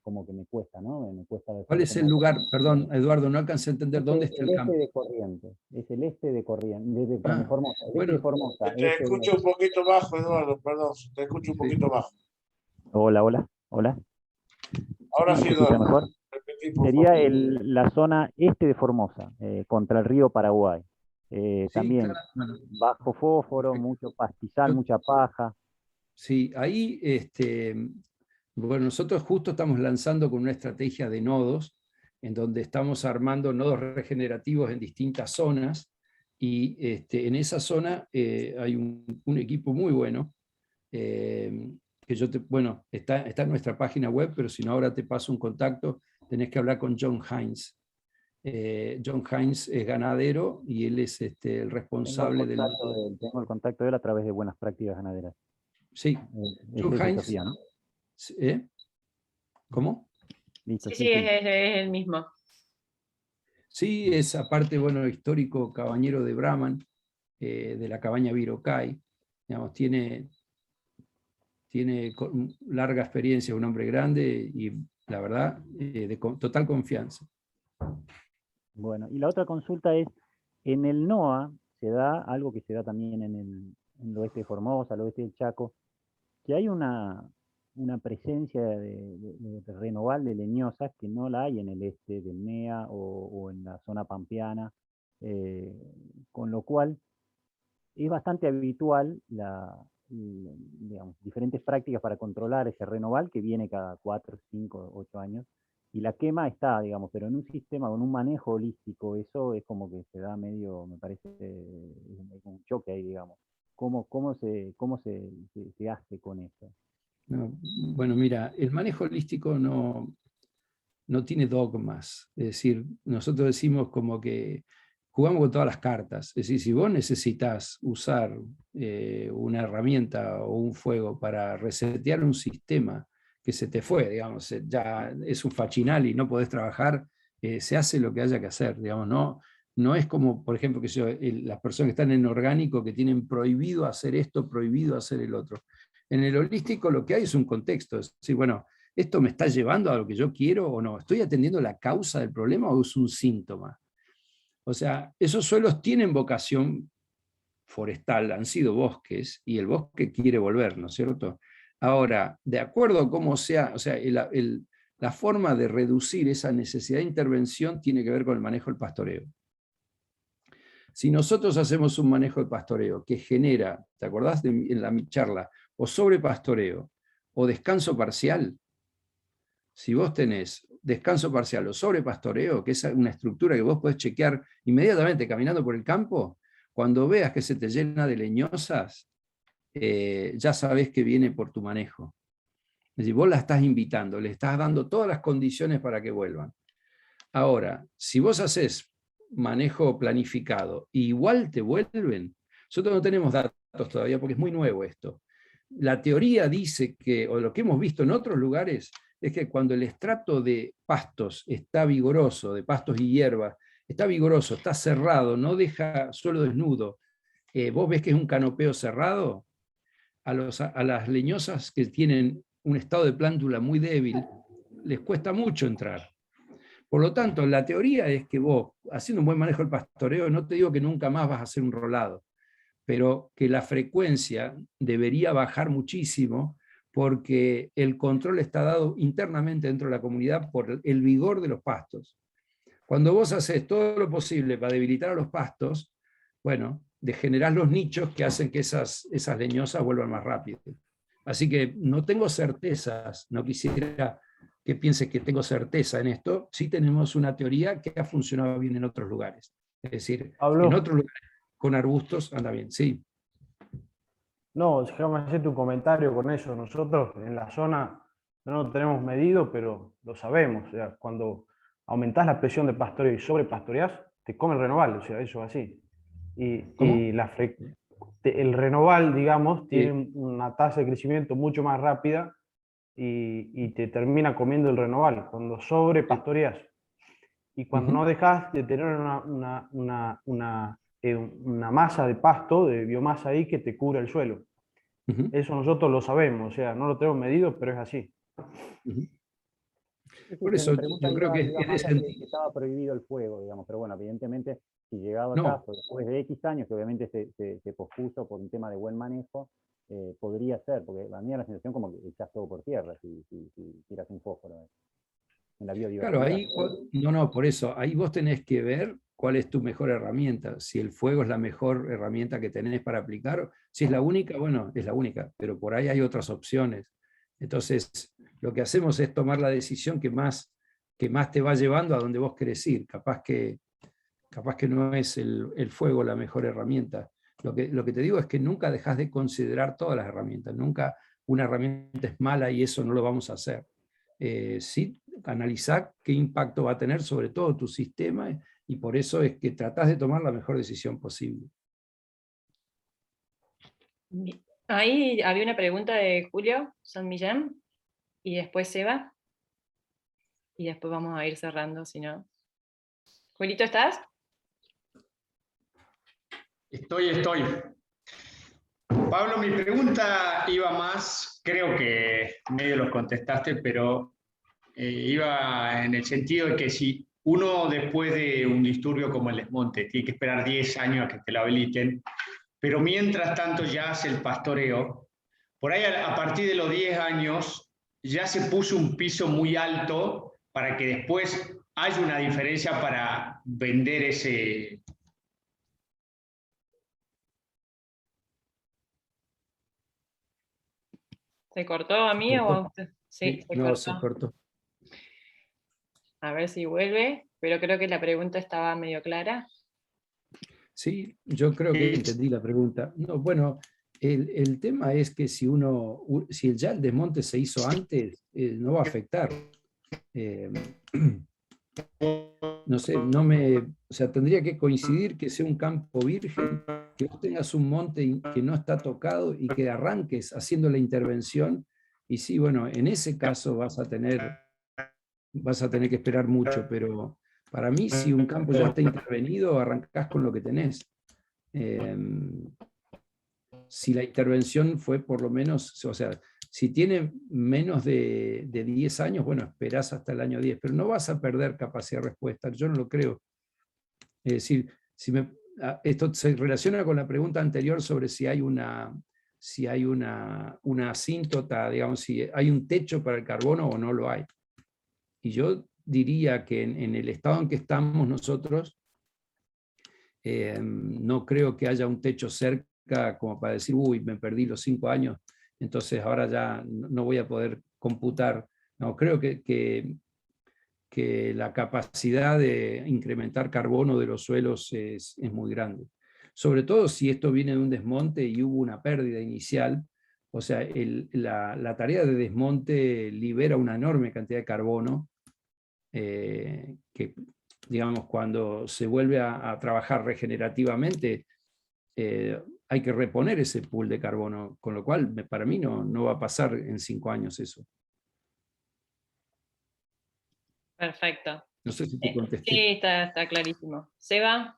como que me cuesta, ¿no? Me cuesta. ¿Cuál es el lugar? Perdón, Eduardo, no alcancé a entender dónde está el campo. El este de Corrientes, es el este de Corrientes, de Formosa, el bueno, este de Formosa. Te escucho un poquito bajo, Eduardo, perdón, te escucho un poquito bajo. Hola, hola, hola. Ahora sí, ¿Me escucha Eduardo. mejor? Repetí, por Sería favor. la zona este de Formosa, contra el río Paraguay. Sí, también claro, bueno. bajo fósforo, Perfecto. mucho pastizal, mucha paja. Sí, ahí, bueno, nosotros justo estamos lanzando con una estrategia de nodos, en donde estamos armando nodos regenerativos en distintas zonas, y en esa zona hay un equipo muy bueno, que bueno, está en nuestra página web, pero si no ahora te paso un contacto, tenés que hablar con John Hines. John Hines es ganadero y él es el responsable del... Tengo el contacto de él a través de Buenas Prácticas Ganaderas. Sí, John Hines... Sofía, ¿no? ¿Cómo? Listo, Sí, es el mismo. Sí, es aparte, bueno, histórico cabañero de Brahman, de la cabaña Virocay. Digamos, tiene larga experiencia, un hombre grande y la verdad, de total confianza. Bueno, y la otra consulta es, en el NOA se da algo que se da también en el oeste de Formosa, al oeste del Chaco, que hay una presencia de renoval de leñosas que no la hay en el este del NEA o en la zona pampeana, con lo cual es bastante habitual digamos, diferentes prácticas para controlar ese renoval que viene cada 4, 5, 8 años, y la quema está, digamos, pero en un sistema, con un manejo holístico, eso es como que se da medio, me parece, un choque ahí, digamos. ¿Cómo se hace con eso? No, bueno, mira, el manejo holístico no tiene dogmas. Es decir, nosotros decimos como que jugamos con todas las cartas. Es decir, si vos necesitas usar una herramienta o un fuego para resetear un sistema que se te fue, digamos, ya es un fachinal y no podés trabajar, se hace lo que haya que hacer, digamos, no es como, por ejemplo, las personas que están en orgánico que tienen prohibido hacer esto, prohibido hacer el otro. En el holístico lo que hay es un contexto, es decir, bueno, ¿esto me está llevando a lo que yo quiero o no? ¿Estoy atendiendo la causa del problema o es un síntoma? O sea, esos suelos tienen vocación forestal, han sido bosques, y el bosque quiere volver, ¿no es cierto? Ahora, de acuerdo a cómo sea, o sea, la forma de reducir esa necesidad de intervención tiene que ver con el manejo del pastoreo. Si nosotros hacemos un manejo de pastoreo que genera, ¿te acordás en mi charla? O sobrepastoreo o descanso parcial. Si vos tenés descanso parcial o sobrepastoreo, que es una estructura que vos podés chequear inmediatamente caminando por el campo, cuando veas que se te llena de leñosas, ya sabés que viene por tu manejo. Es decir, vos la estás invitando, le estás dando todas las condiciones para que vuelvan. Ahora, si vos haces manejo planificado y igual te vuelven, nosotros no tenemos datos todavía porque es muy nuevo esto. La teoría dice que, o lo que hemos visto en otros lugares, es que cuando el estrato de pastos está vigoroso, de pastos y hierbas, está vigoroso, está cerrado, no deja suelo desnudo, vos ves que es un canopeo cerrado, a las leñosas que tienen un estado de plántula muy débil, les cuesta mucho entrar. Por lo tanto, la teoría es que vos, haciendo un buen manejo del pastoreo, no te digo que nunca más vas a hacer un rolado, pero que la frecuencia debería bajar muchísimo porque el control está dado internamente dentro de la comunidad por el vigor de los pastos. Cuando vos haces todo lo posible para debilitar a los pastos, bueno, degenerás los nichos que hacen que esas leñosas vuelvan más rápido. Así que no tengo certezas, no quisiera que pienses que tengo certeza en esto, sí tenemos una teoría que ha funcionado bien en otros lugares. Es decir, Pablo. en otros lugares con arbustos anda bien, sí. No, déjame hacerte un comentario con eso. Nosotros en la zona no lo tenemos medido, pero lo sabemos. O sea, cuando aumentás la presión de pastoreo y sobrepastoreás, te come el renoval, o sea, eso es así. Y el renoval, digamos, tiene una tasa de crecimiento mucho más rápida y te termina comiendo el renoval cuando sobrepastoreás. Y cuando no dejas de tener una masa de pasto, de biomasa ahí que te cubre el suelo. Eso nosotros lo sabemos, o sea, no lo tenemos medido, pero es así. Por eso yo creo que iba es de más a que sentido. estaba prohibido el fuego, digamos, pero bueno, evidentemente, si llegado el No. caso, después de X años, que obviamente se pospuso por un tema de buen manejo, podría ser, porque a mí da la sensación como que echás todo por tierra si tiras un fósforo en la biodiversidad. Claro, ahí, no, por eso, ahí vos tenés que ver cuál es tu mejor herramienta. Si el fuego es la mejor herramienta que tenés para aplicar, si es la única, bueno, es la única, pero por ahí hay otras opciones. Entonces, lo que hacemos es tomar la decisión que más te va llevando a donde vos querés ir. Capaz que no es el fuego la mejor herramienta. Lo que te digo es que nunca dejás de considerar todas las herramientas. Nunca una herramienta es mala y eso no lo vamos a hacer. Sí, analizar qué impacto va a tener sobre todo tu sistema y por eso es que tratás de tomar la mejor decisión posible. Ahí había una pregunta de Julio San Millán y después Seba y después vamos a ir cerrando, si no. Julito, ¿estás? Estoy. Pablo, mi pregunta iba más, creo que medio los contestaste, pero iba en el sentido de que si uno después de un disturbio como el desmonte tiene que esperar 10 años a que te lo habiliten, pero mientras tanto ya hace el pastoreo, por ahí a partir de los 10 años ya se puso un piso muy alto para que después haya una diferencia para vender ese... ¿Se cortó a mí o...? Sí, se no, cortó. se cortó. A ver si vuelve, pero creo que la pregunta estaba medio clara. Sí, yo creo que entendí la pregunta. No, bueno, el tema es que si ya el desmonte se hizo antes, no va a afectar. No sé, o sea, tendría que coincidir que sea un campo virgen, que vos tengas un monte que no está tocado y que arranques haciendo la intervención. Y sí, bueno, en ese caso vas a tener que esperar mucho, pero para mí, si un campo ya está intervenido, arrancás con lo que tenés. Si la intervención fue por lo menos, o sea, si tiene menos de 10 años, bueno, esperás hasta el año 10, pero no vas a perder capacidad de respuesta, yo no lo creo. Es decir, esto se relaciona con la pregunta anterior sobre si hay una asíntota, digamos, si hay un techo para el carbono o no lo hay. Y yo diría que en el estado en que estamos nosotros, no creo que haya un techo cerca como para decir, uy, me perdí los 5 años, entonces ahora ya no voy a poder computar. No, creo que la capacidad de incrementar carbono de los suelos es muy grande. Sobre todo si esto viene de un desmonte y hubo una pérdida inicial, o sea, la tarea de desmonte libera una enorme cantidad de carbono, que, digamos, cuando se vuelve a trabajar regenerativamente, hay que reponer ese pool de carbono, con lo cual para mí no va a pasar en 5 años eso. Perfecto. No sé si te contesté. Sí, está clarísimo. ¿Seba?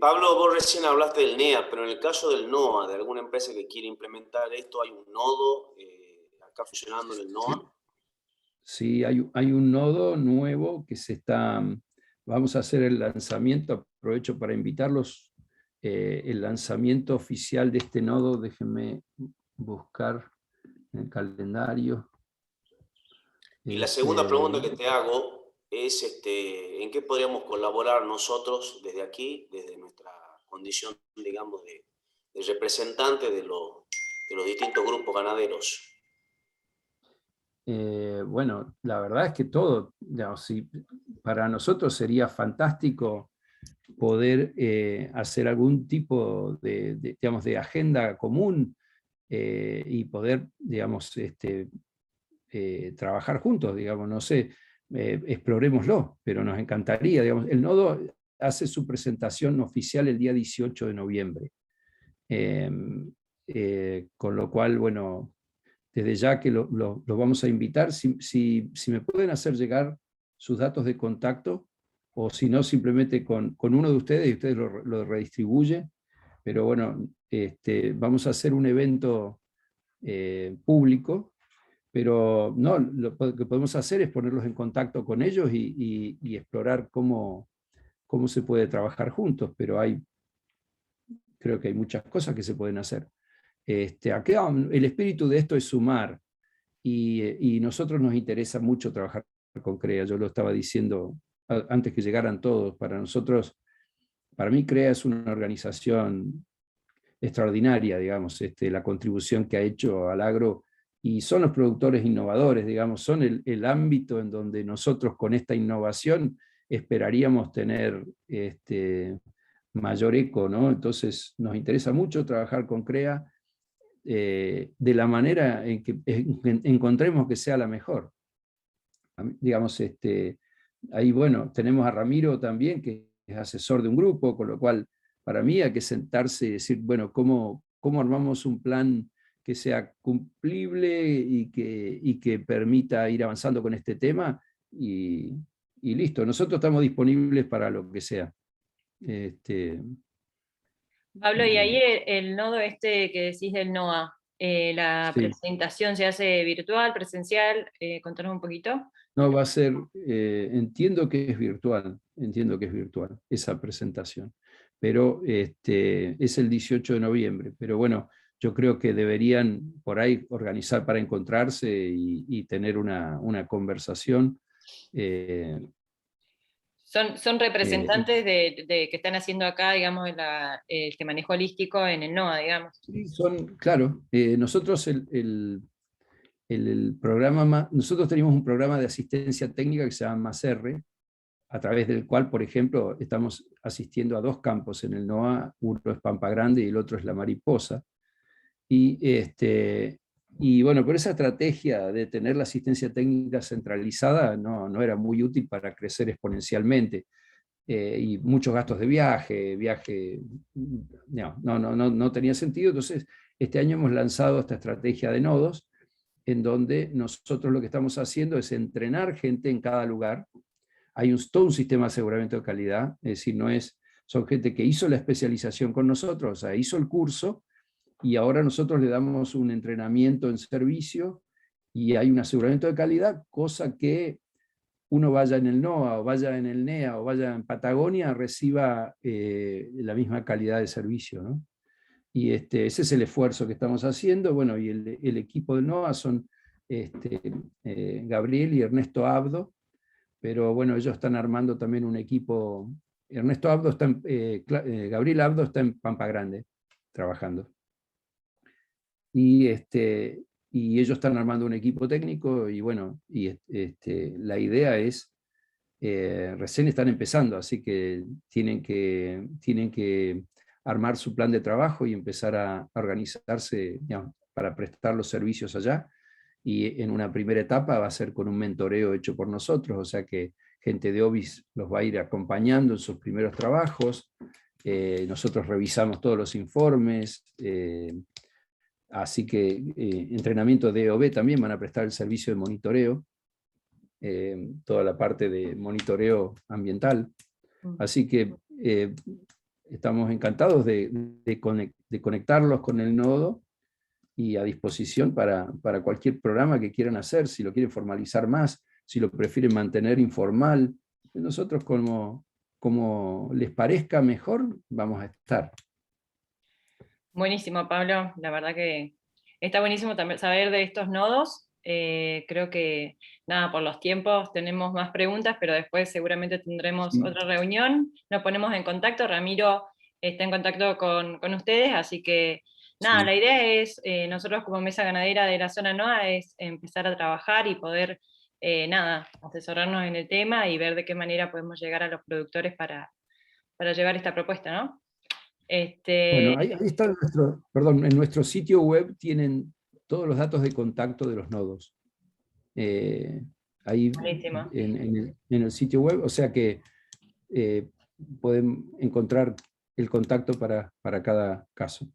Pablo, vos recién hablaste del NEA, pero en el caso del NOA, de alguna empresa que quiere implementar esto, ¿hay un nodo acá funcionando en el NOA? Sí, hay un nodo nuevo que vamos a hacer el lanzamiento, aprovecho para invitarlos, el lanzamiento oficial de este nodo, déjenme buscar en el calendario. Y la segunda pregunta que te hago es, ¿en qué podríamos colaborar nosotros desde aquí, desde nuestra condición, digamos, de representante de los distintos grupos ganaderos? Bueno, la verdad es que todo, digamos, para nosotros sería fantástico poder hacer algún tipo digamos, de agenda común y poder, digamos, trabajar juntos, digamos, no sé, explorémoslo, pero nos encantaría, digamos, el nodo hace su presentación oficial el día 18 de noviembre, con lo cual, bueno, desde ya que lo vamos a invitar, si me pueden hacer llegar sus datos de contacto, o si no, simplemente con uno de ustedes, y ustedes lo redistribuyen, pero bueno, vamos a hacer un evento público, pero no, lo que podemos hacer es ponerlos en contacto con ellos y explorar cómo se puede trabajar juntos, pero creo que hay muchas cosas que se pueden hacer. Acá el espíritu de esto es sumar, y nosotros nos interesa mucho trabajar con CREA. Yo lo estaba diciendo antes que llegaran todos. Para nosotros, para mí CREA es una organización extraordinaria, digamos, la contribución que ha hecho al agro, y son los productores innovadores, digamos, son el ámbito en donde nosotros con esta innovación esperaríamos tener mayor eco, ¿no? Entonces nos interesa mucho trabajar con CREA de la manera en que encontremos que sea la mejor. Digamos, ahí, bueno, tenemos a Ramiro también, que es asesor de un grupo, con lo cual para mí hay que sentarse y decir, bueno, ¿cómo armamos un plan que sea cumplible y que permita ir avanzando con este tema? Y listo, nosotros estamos disponibles para lo que sea. Pablo, y ahí el nodo que decís del NOA, ¿la Sí. presentación se hace virtual, presencial? Contanos un poquito. No, va a ser, entiendo que es virtual esa presentación, pero es el 18 de noviembre, pero bueno, yo creo que deberían por ahí organizar para encontrarse y tener una conversación. Son representantes de que están haciendo acá, digamos, este manejo holístico en el NOA, digamos. Sí, claro, nosotros nosotros tenemos un programa de asistencia técnica que se llama MASR, a través del cual, por ejemplo, estamos asistiendo a 2 campos en el NOA, uno es Pampa Grande y el otro es La Mariposa. Y bueno, por esa estrategia de tener la asistencia técnica centralizada no era muy útil para crecer exponencialmente. Y muchos gastos de viaje no tenía sentido. Entonces, este año hemos lanzado esta estrategia de nodos, en donde nosotros lo que estamos haciendo es entrenar gente en cada lugar. Hay todo un sistema de aseguramiento de calidad, es decir, son gente que hizo la especialización con nosotros, o sea, hizo el curso, y ahora nosotros le damos un entrenamiento en servicio, y hay un aseguramiento de calidad, cosa que uno vaya en el NOA, o vaya en el NEA, o vaya en Patagonia, reciba la misma calidad de servicio, ¿no? Y ese es el esfuerzo que estamos haciendo. Bueno, y el equipo del NOA son Gabriel y Ernesto Abdo, pero bueno, ellos están armando también un equipo. Ernesto Abdo está Gabriel Abdo está en Pampa Grande, trabajando. Y ellos están armando un equipo técnico, y bueno, la idea es, recién están empezando, así que tienen que armar su plan de trabajo y empezar a organizarse, digamos, para prestar los servicios allá. Y en una primera etapa va a ser con un mentoreo hecho por nosotros, o sea que gente de OBIS los va a ir acompañando en sus primeros trabajos. Nosotros revisamos todos los informes, así que entrenamiento de EOB también van a prestar el servicio de monitoreo, toda la parte de monitoreo ambiental. Así que estamos encantados de conectarlos con el nodo, y a disposición para cualquier programa que quieran hacer, si lo quieren formalizar más, si lo prefieren mantener informal. Nosotros, como les parezca mejor, vamos a estar. Buenísimo, Pablo. La verdad que está buenísimo también saber de estos nodos. Creo que, nada, por los tiempos tenemos más preguntas, pero después seguramente tendremos otra reunión. Nos ponemos en contacto. Ramiro está en contacto con ustedes, así que nada, Sí. la idea es, nosotros como mesa ganadera de la zona NOA, es empezar a trabajar y poder, nada, asesorarnos en el tema y ver de qué manera podemos llegar a los productores para llevar esta propuesta, ¿no? Bueno, ahí está perdón, en nuestro sitio web tienen todos los datos de contacto de los nodos. Ahí Buenísimo. en el sitio web, o sea que pueden encontrar el contacto para cada caso.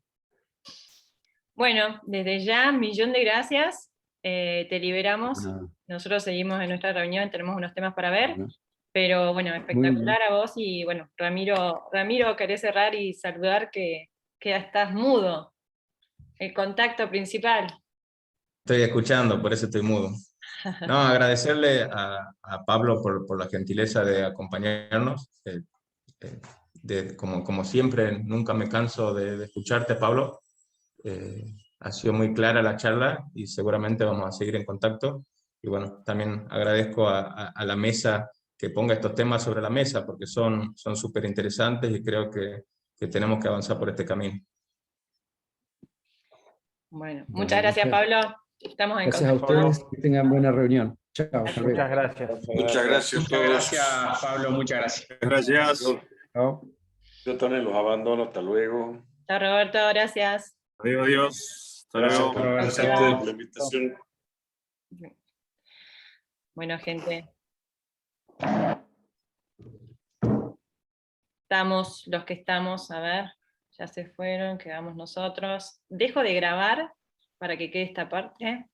Bueno, desde ya, 1.000.000 de gracias. Te liberamos. Bueno, Nosotros seguimos en nuestra reunión, tenemos unos temas para ver. bueno, Pero bueno, muy bien. espectacular a vos. Y bueno, Ramiro, querés cerrar y saludar que ya estás mudo. El contacto principal. Estoy escuchando, por eso estoy mudo. No, agradecerle a Pablo por la gentileza de acompañarnos. Como siempre, nunca me canso de escucharte, Pablo. Ha sido muy clara la charla y seguramente vamos a seguir en contacto. Y bueno, también agradezco a la mesa que ponga estos temas sobre la mesa, porque son súper interesantes y creo que tenemos que avanzar por este camino. Bueno, Bueno, muchas gracias, Pablo. Estamos en gracias a contacto. ustedes, que tengan buena reunión. Chao, hasta luego. Muchas gracias. Muchas gracias a Muchas todos. gracias, Pablo, muchas gracias. Gracias. Chao. Yo también los abandono. Hasta luego. Chao, Roberto, gracias. Adiós, adiós. Hasta Gracias luego. por Roberto. la invitación. Bueno, gente. Estamos los que estamos, a ver, ya se fueron, quedamos nosotros. Dejo de grabar para que quede esta parte.